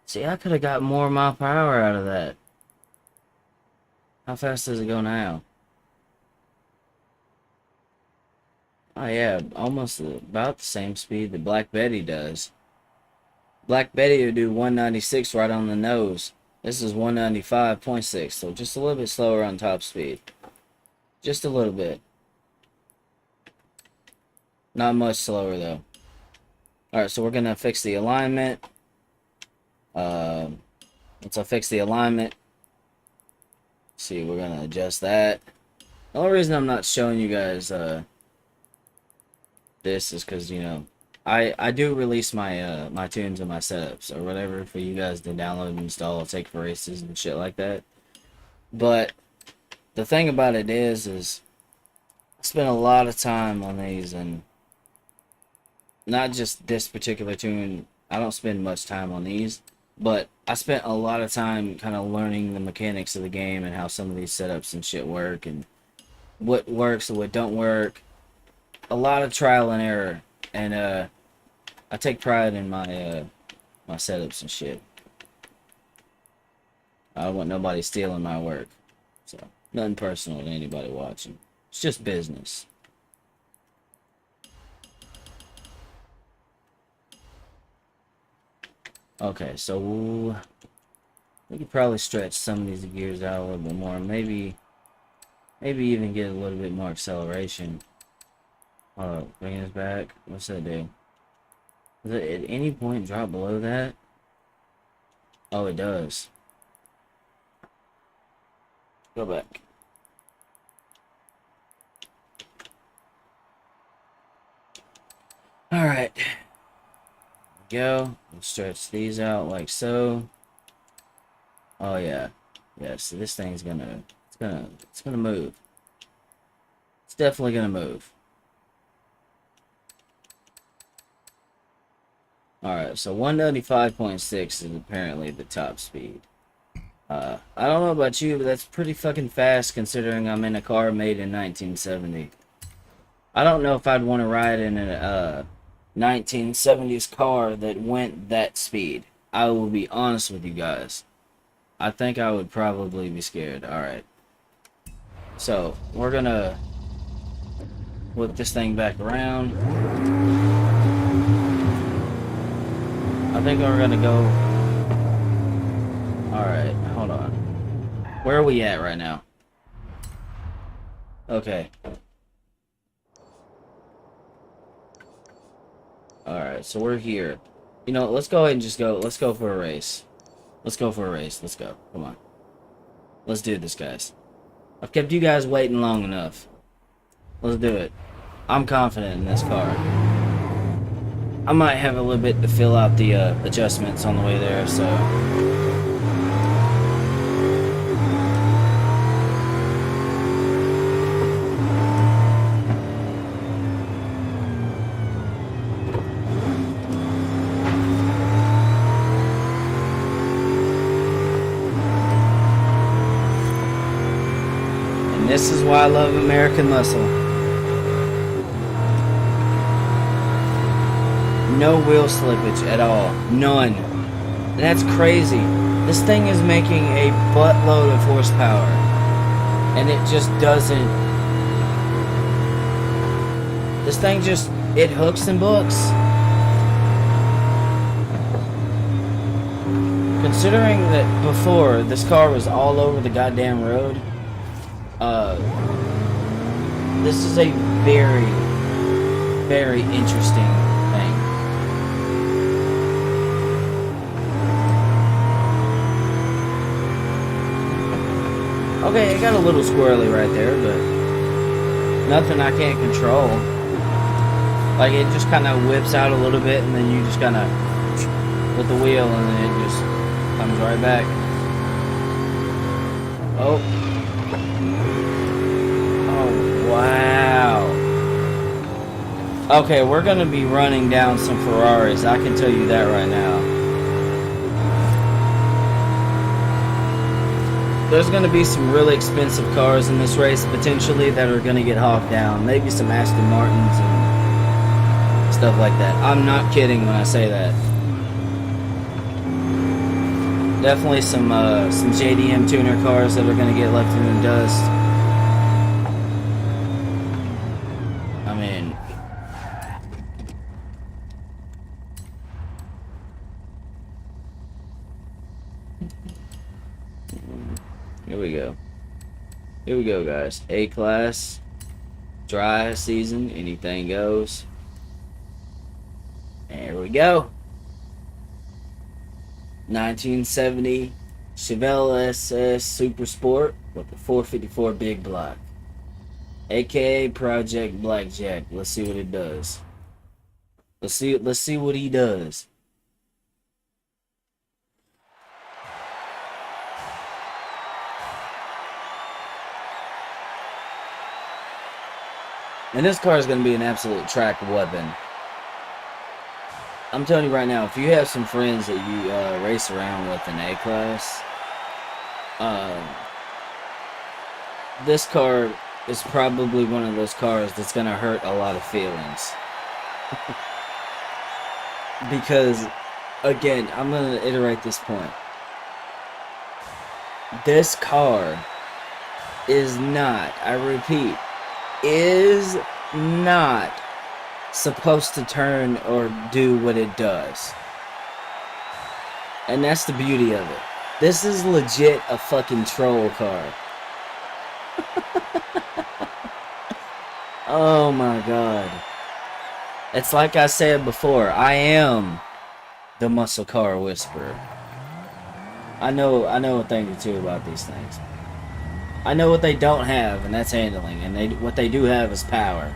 See, I could have got more mile per hour out of that. How fast does it go now? Oh yeah, almost about the same speed that Black Betty does. Black Betty would do 196 right on the nose. This is 195.6, so just a little bit slower on top speed. Just a little bit. Not much slower though. Alright, so we're gonna fix the alignment. Once I fix the alignment, see, we're gonna adjust that. The only reason I'm not showing you guys this is because, you know, I do release my my tunes and my setups or whatever for you guys to download and install, take for races and shit like that. But the thing about it is I spend a lot of time on these, and not just this particular tune. I don't spend much time on these, but I spent a lot of time kind of learning the mechanics of the game and how some of these setups and shit work and what works and what don't work. A lot of trial and error, and I take pride in my my setups and shit. I don't want nobody stealing my work, so nothing personal to anybody watching. It's just business. Okay, so we could probably stretch some of these gears out a little bit more. Maybe even get a little bit more acceleration. Bring this back. What's that do? Does it at any point drop below that? Oh, it does. Go back. Alright. Go. We'll stretch these out like so. Oh yeah. Yeah, so this thing's gonna move. It's definitely gonna move. Alright, so 195.6 is apparently the top speed. I don't know about you, but that's pretty fucking fast considering I'm in a car made in 1970. I don't know if I'd want to ride in a 1970s car that went that speed. I will be honest with you guys. I think I would probably be scared. Alright. So, we're gonna whip this thing back around. I think we're gonna go... Alright, hold on. Where are we at right now? Okay. Alright, so we're here. You know, let's go ahead and just go. Let's go for a race. Let's go for a race. Let's go. Come on. Let's do this, guys. I've kept you guys waiting long enough. Let's do it. I'm confident in this car. I might have a little bit to fill out the adjustments on the way there, so... And this is why I love American muscle. No wheel slippage at all. None. That's crazy. This thing is making a buttload of horsepower. And it just doesn't... This thing just... It hooks and books. Considering that before, this car was all over the goddamn road. This is a very, very interesting thing. Okay, it got a little squirrely right there, but nothing I can't control. Like, it just kind of whips out a little bit, and then you just kind of with the wheel, and then it just comes right back. Oh. Oh, wow. Okay, we're going to be running down some Ferraris. I can tell you that right now. There's going to be some really expensive cars in this race, potentially, that are going to get hawked down. Maybe some Aston Martins and stuff like that. I'm not kidding when I say that. Definitely some JDM tuner cars that are going to get left in the dust. I mean... Here we go. Here we go, guys. A-Class. Dry season. Anything goes. There we go. 1970 Chevelle SS Super Sport with the 454 big block. AKA Project Blackjack. Let's see what it does. Let's see what he does. And this car is going to be an absolute track weapon. I'm telling you right now, if you have some friends that you race around with in A-Class, this car is probably one of those cars that's going to hurt a lot of feelings. Because, again, I'm going to iterate this point. This car is not, I repeat, is not supposed to turn or do what it does. And that's the beauty of it. This is legit a fucking troll car. Oh my god. It's like I said before, I am the muscle car whisperer. I know a thing or two about these things. I know what they don't have, and that's handling, and what they do have is power.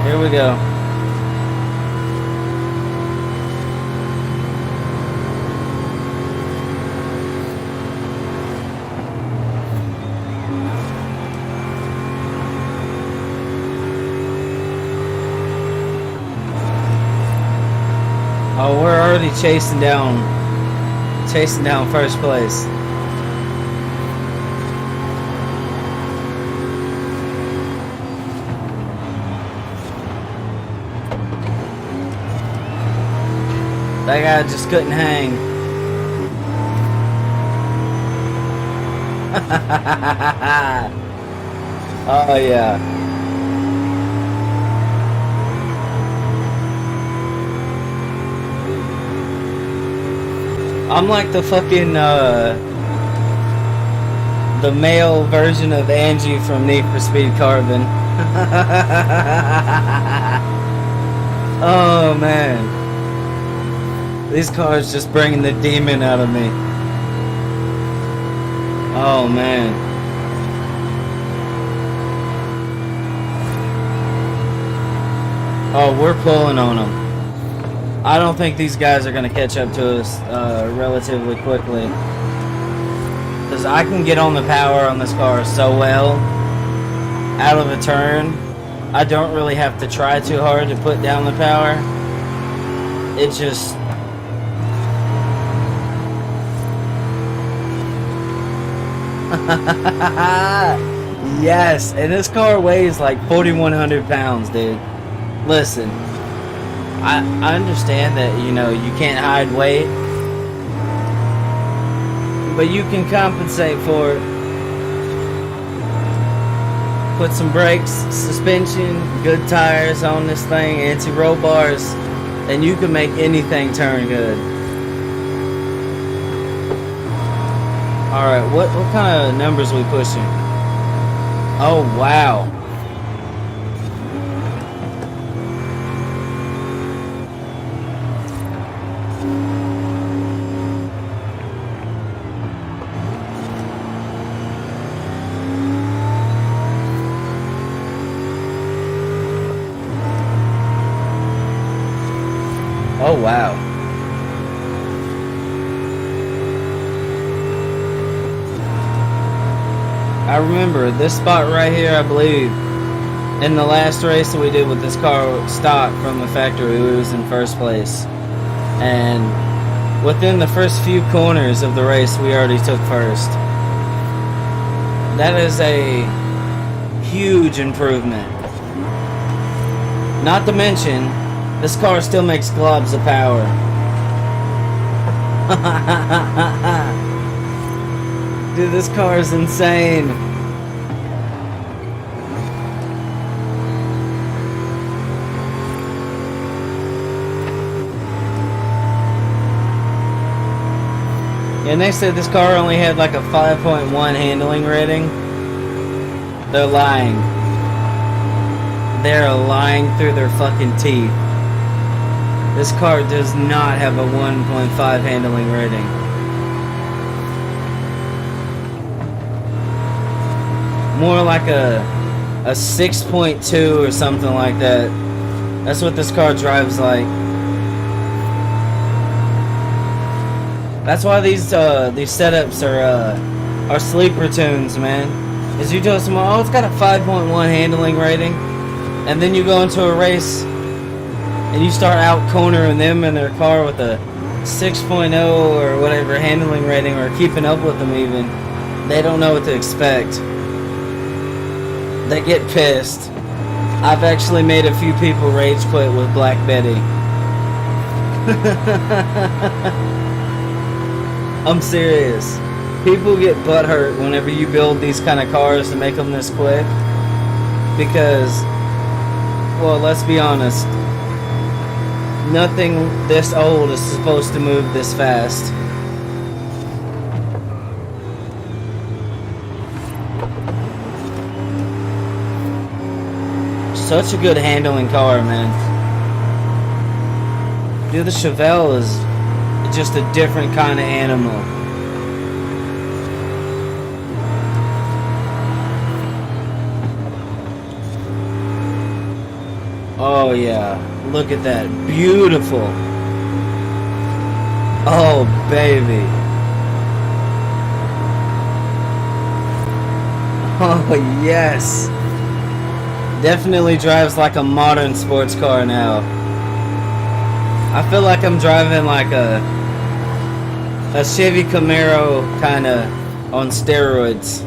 Here we go. Oh, we're already chasing down first place. That guy just couldn't hang. Oh yeah. I'm like the fucking the male version of Angie from Need for Speed Carbon. Oh man. These cars just bringing the demon out of me. Oh man. Oh, we're pulling on them. I don't think these guys are going to catch up to us relatively quickly. Because I can get on the power on this car so well out of a turn. I don't really have to try too hard to put down the power. It just... Yes, and this car weighs like 4,100 pounds, dude. Listen, I understand that, you know, you can't hide weight, but you can compensate for it. Put some brakes, suspension, good tires on this thing, anti-roll bars, and you can make anything turn good. Alright, what kind of numbers we pushing? Oh, wow. Oh, wow. I remember this spot right here, I believe, in the last race that we did with this car stock from the factory, we was in first place. And within the first few corners of the race, we already took first. That is a huge improvement. Not to mention, this car still makes globs of power. Dude, this car is insane. Yeah, and they said this car only had like a 5.1 handling rating. They're lying. They're lying through their fucking teeth. This car does not have a 1.5 handling rating. More like a 6.2 or something like that. That's what this car drives like. That's why these setups are sleeper tunes, man. Is you tell someone, oh, it's got a 5.1 handling rating, and then you go into a race and you start out cornering them in their car with a 6.0 or whatever handling rating, or keeping up with them even. They don't know what to expect. They get pissed. I've actually made a few people rage quit with Black Betty. I'm serious. People get butthurt whenever you build these kind of cars to make them this quick. Because, well, let's be honest. Nothing this old is supposed to move this fast. Such a good handling car, man. Dude, the Chevelle is just a different kind of animal. Oh yeah, look at that. Beautiful. Oh baby. Oh yes. Definitely drives like a modern sports car now. I feel like I'm driving like a Chevy Camaro kind of on steroids.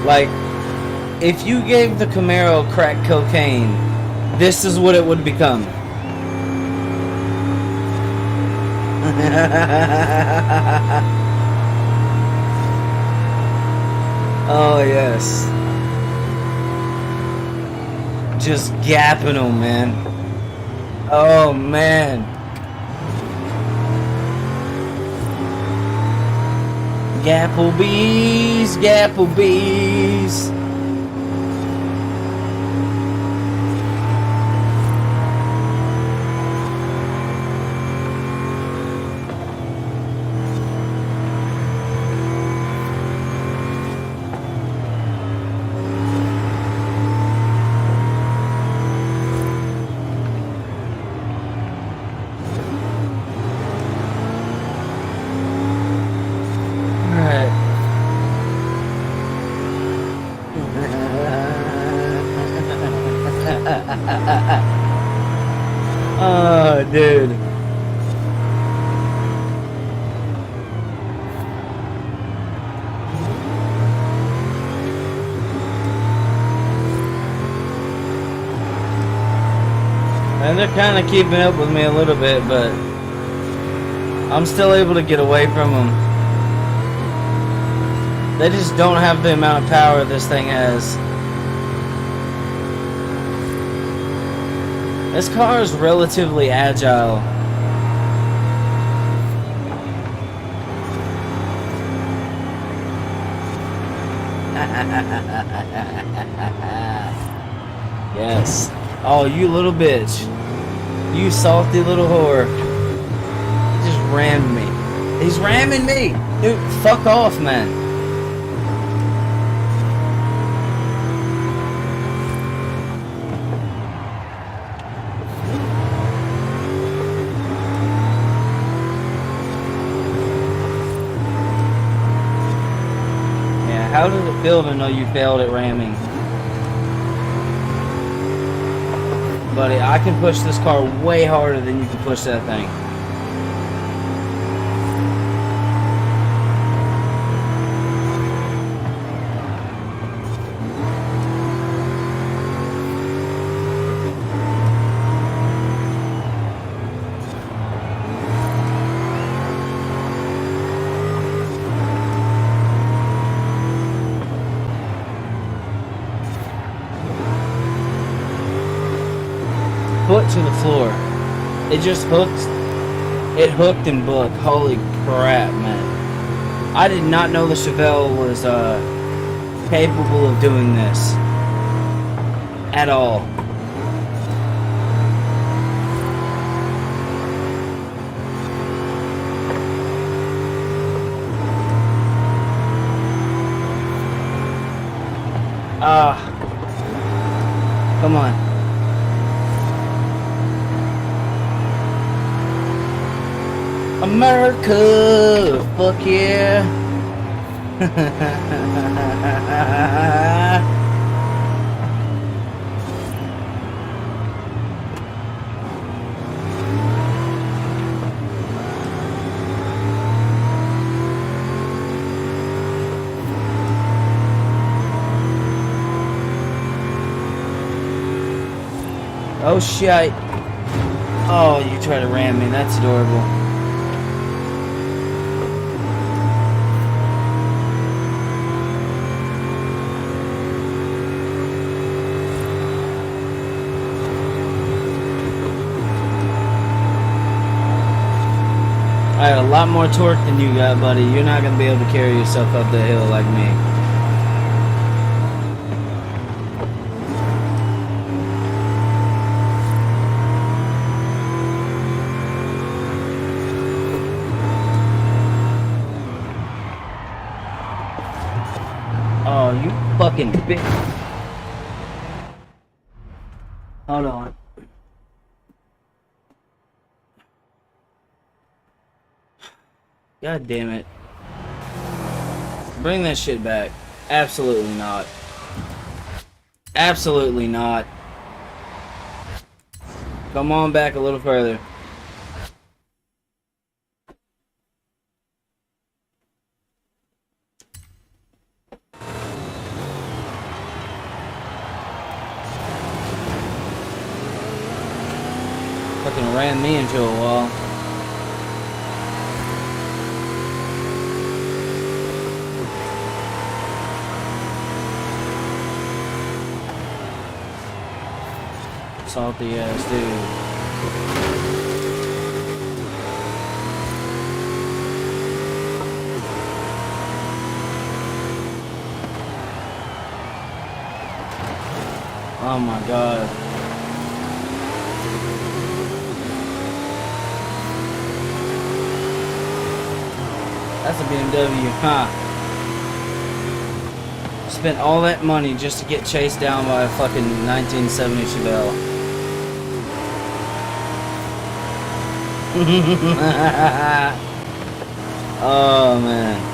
Like, if you gave the Camaro crack cocaine, this is what it would become. Oh, yes. Just gapping them, man. Oh, man. Gapplebees, Gapplebees. Oh, dude. And they're kind of keeping up with me a little bit, but I'm still able to get away from them. They just don't have the amount of power this thing has. This car is relatively agile. Yes. Oh, you little bitch. You salty little whore. He just rammed me. He's ramming me. Dude, fuck off, man. How does it feel to know you failed at ramming? Buddy, I can push this car way harder than you can push that thing. Foot to the floor. It just hooked. It hooked and booked. Holy crap, man. I did not know the Chevelle was capable of doing this. At all. Come on. America, fuck yeah. Oh shit. Oh, you try to ram me. That's adorable. I have a lot more torque than you got, buddy. You're not going to be able to carry yourself up the hill like me. Oh, you fucking bitch. Hold on. God damn it. Bring that shit back. Absolutely not. Absolutely not. Come on back a little further. Fucking ran me into a wall. Salty ass dude. Oh my god. That's a BMW, huh? Spent all that money just to get chased down by a fucking 1970 Chevelle. Oh man.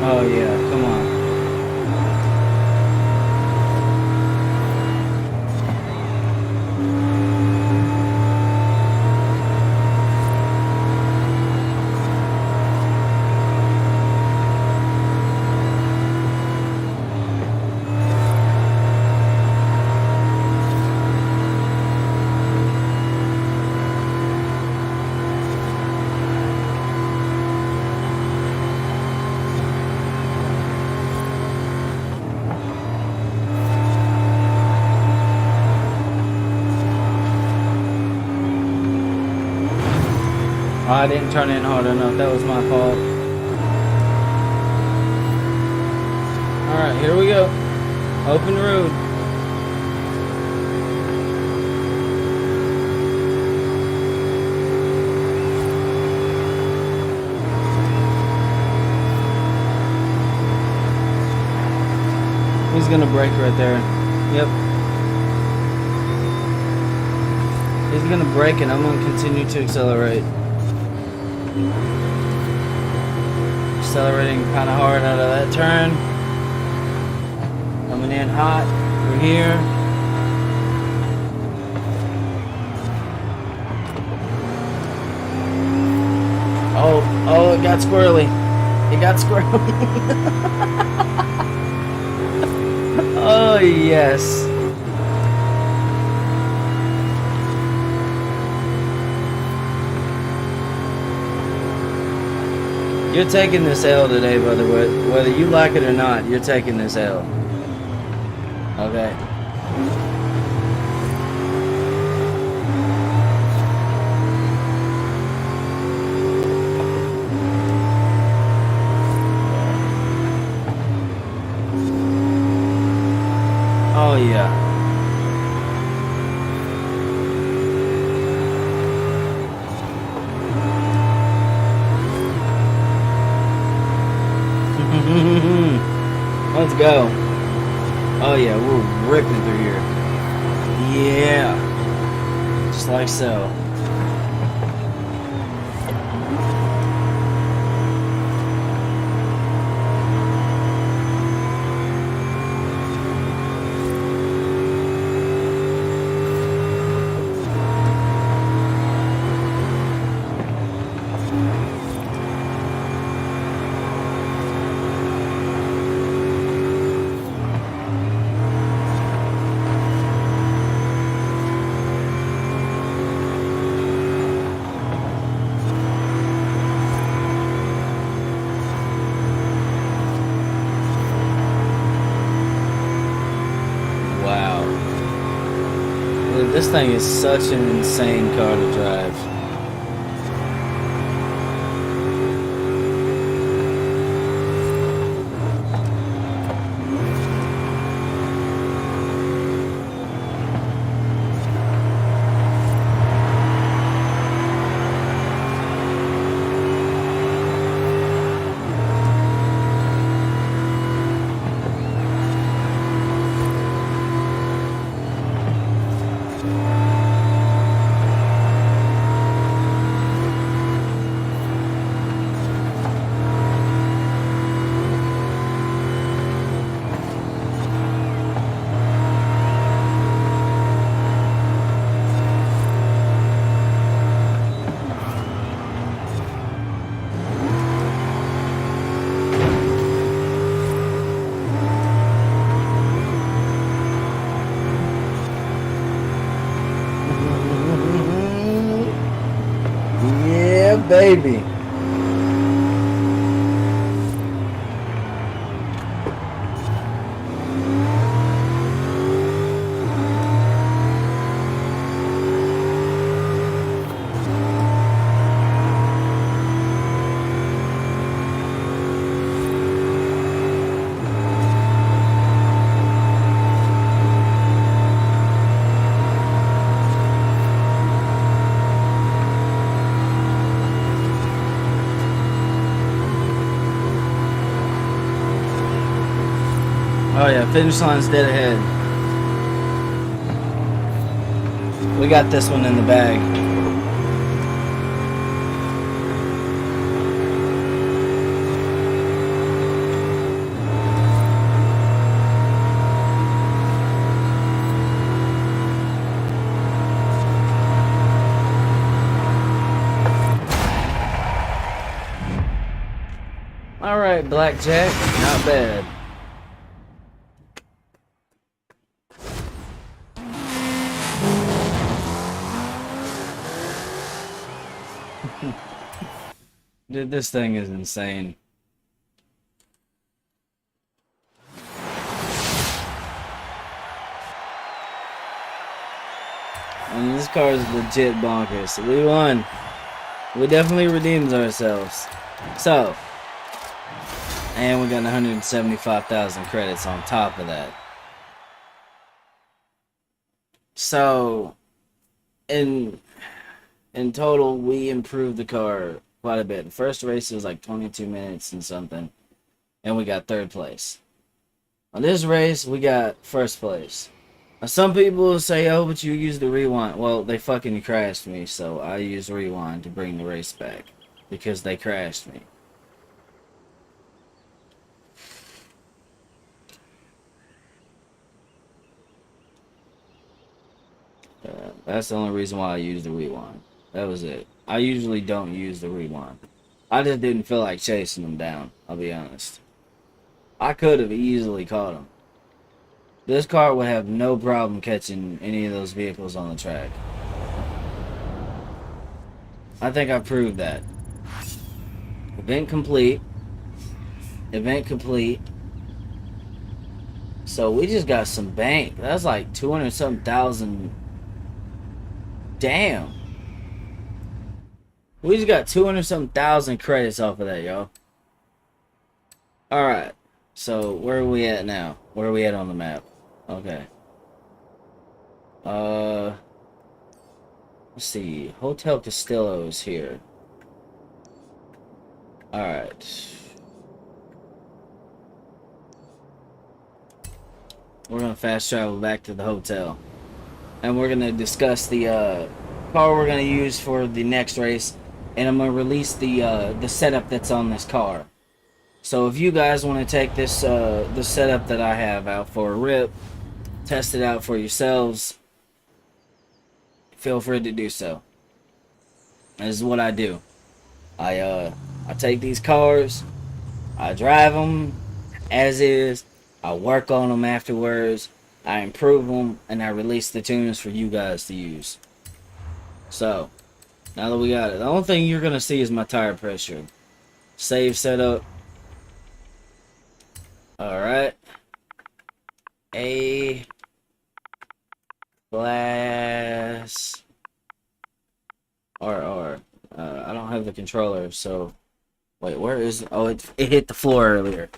Oh yeah, come on. Oh, I didn't turn in hard enough. That was my fault. Alright, here we go. Open road. He's gonna brake right there. Yep. He's gonna brake and I'm gonna continue to accelerate. Accelerating kind of hard out of that turn. Coming in hot through here. Oh, it got squirrely. It got squirrely. Oh, yes. You're taking this L today, brother. Whether you like it or not, you're taking this L. Okay. Oh, yeah. Let's go. Oh yeah, we're ripping through here. Yeah. Just like so. This thing is such an insane car to drive. baby. Oh yeah, finish line's dead ahead. We got this one in the bag. Alright, Blackjack, not bad. Dude, this thing is insane. I mean, this car is legit bonkers. We won. We definitely redeemed ourselves. So, and we got 175,000 credits on top of that. So, in total, we improved the car quite a bit. The first race was like 22 minutes and something, and we got third place. On this race, we got first place. Now, some people will say, oh, but you used the rewind. Well, they fucking crashed me, so I used rewind to bring the race back. Because they crashed me. That's the only reason why I used the rewind. That was it. I usually don't use the rewind. I just didn't feel like chasing them down, I'll be honest. I could have easily caught them. This car would have no problem catching any of those vehicles on the track. I think I proved that. Event complete. Event complete. So we just got some bank. That's like 200-something thousand. Damn. We just got 200-something thousand credits off of that, y'all. Alright. So where are we at now? Where are we at on the map? Okay. Let's see. Hotel Castillo is here. Alright. We're gonna fast travel back to the hotel. And we're gonna discuss the car we're gonna use for the next race. And I'm gonna release the setup that's on this car. So if you guys want to take this the setup that I have out for a rip, test it out for yourselves, feel free to do so. This is what I do. I take these cars, I drive them as is, I work on them afterwards, I improve them, and I release the tunes for you guys to use. So, now that we got it, the only thing you're gonna see is my tire pressure. Save setup. Alright. A class RR. I don't have the controller, so wait, where is it? Oh, it hit the floor earlier.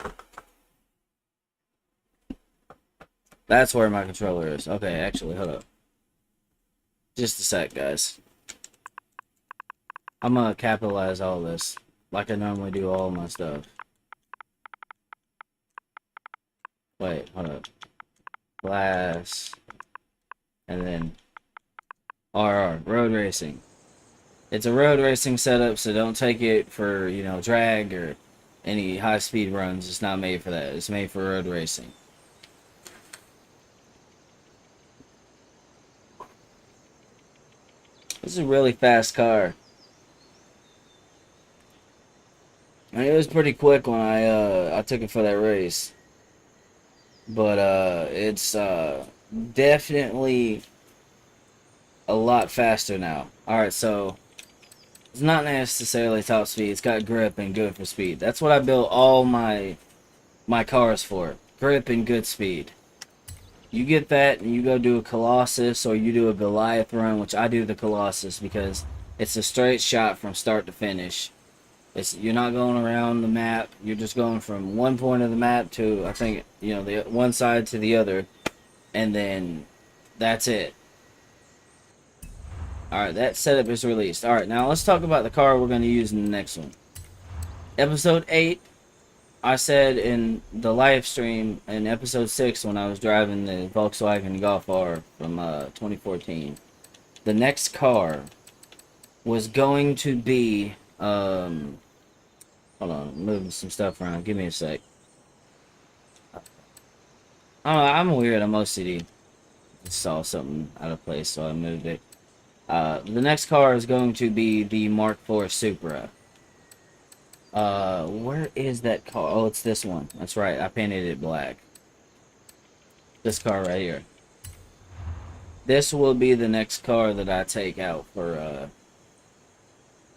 That's where my controller is. Okay, actually, hold up. Just a sec, guys. I'm gonna capitalize all this like I normally do all my stuff. Wait, hold up. Class. And then RR, road racing. It's a road racing setup, so don't take it for, you know, drag or any high-speed runs. It's not made for that. It's made for road racing. This is a really fast car. I mean, it was pretty quick when I took it for that race. But it's definitely a lot faster now. Alright, so It's not necessarily top speed. It's got grip and good for speed. That's what I built all my cars for. Grip and good speed. You get that and you go do a Colossus or you do a Goliath run, which I do the Colossus because it's a straight shot from start to finish. You're not going around the map. You're just going from one point of the map to, I think, the one side to the other, and then that's it. Alright, that setup is released. Alright, now let's talk about the car we're going to use in the next one. Episode 8, I said in the live stream in episode 6 when I was driving the Volkswagen Golf R from 2014, the next car was going to be, hold on, I'm moving some stuff around. Give me a sec. I don't know, I'm weird. I'm OCD. I saw something out of place, so I moved it. The next car is going to be the Mark IV Supra. Where is that car? Oh, it's this one. That's right. I painted it black. This car right here. This will be the next car that I take out for,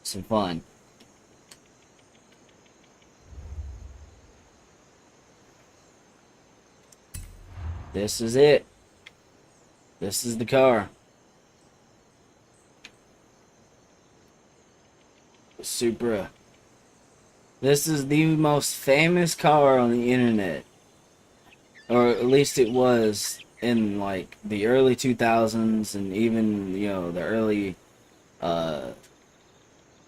some fun. This is it. This is the car. Supra. This is the most famous car on the internet. Or at least it was in like the early 2000s and even, the early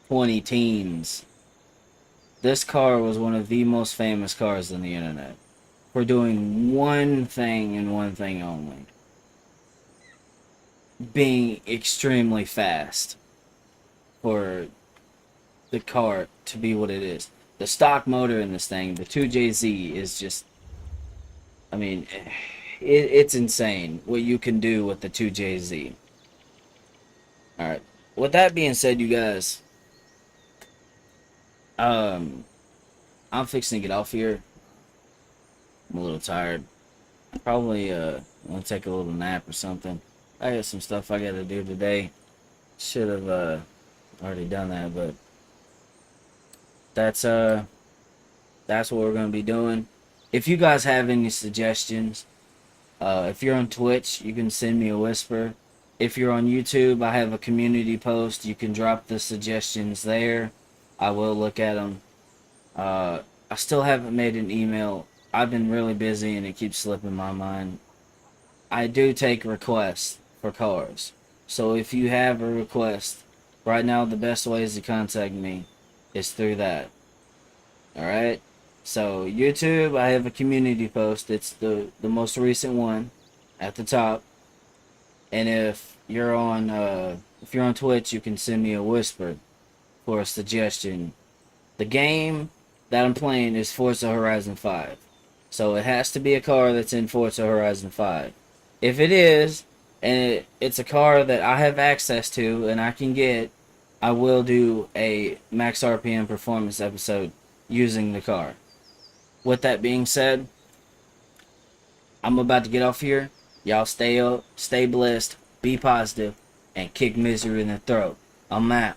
20 teens. This car was one of the most famous cars on the internet for doing one thing and one thing only. Being extremely fast for the car to be what it is. The stock motor in this thing, the 2JZ, is just, I mean, it's insane what you can do with the 2JZ. Alright, with that being said, you guys, I'm fixing to get off here. I'm a little tired. Probably, I'm gonna take a little nap or something. I got some stuff I gotta do today. Should have, already done that, but that's what we're gonna be doing. If you guys have any suggestions, if you're on Twitch, you can send me a whisper. If you're on YouTube, I have a community post. You can drop the suggestions there. I will look at them. I still haven't made an email. I've been really busy and it keeps slipping my mind. I do take requests for cars. So if you have a request, right now the best ways to contact me is through that. Alright? So YouTube, I have a community post. It's the most recent one at the top. And if you're on Twitch, you can send me a whisper for a suggestion. The game that I'm playing is Forza Horizon 5. So it has to be a car that's in Forza Horizon 5. If it is, and it's a car that I have access to and I can get, I will do a max RPM performance episode using the car. With that being said, I'm about to get off here. Y'all stay up, stay blessed, be positive, and kick misery in the throat. I'm out.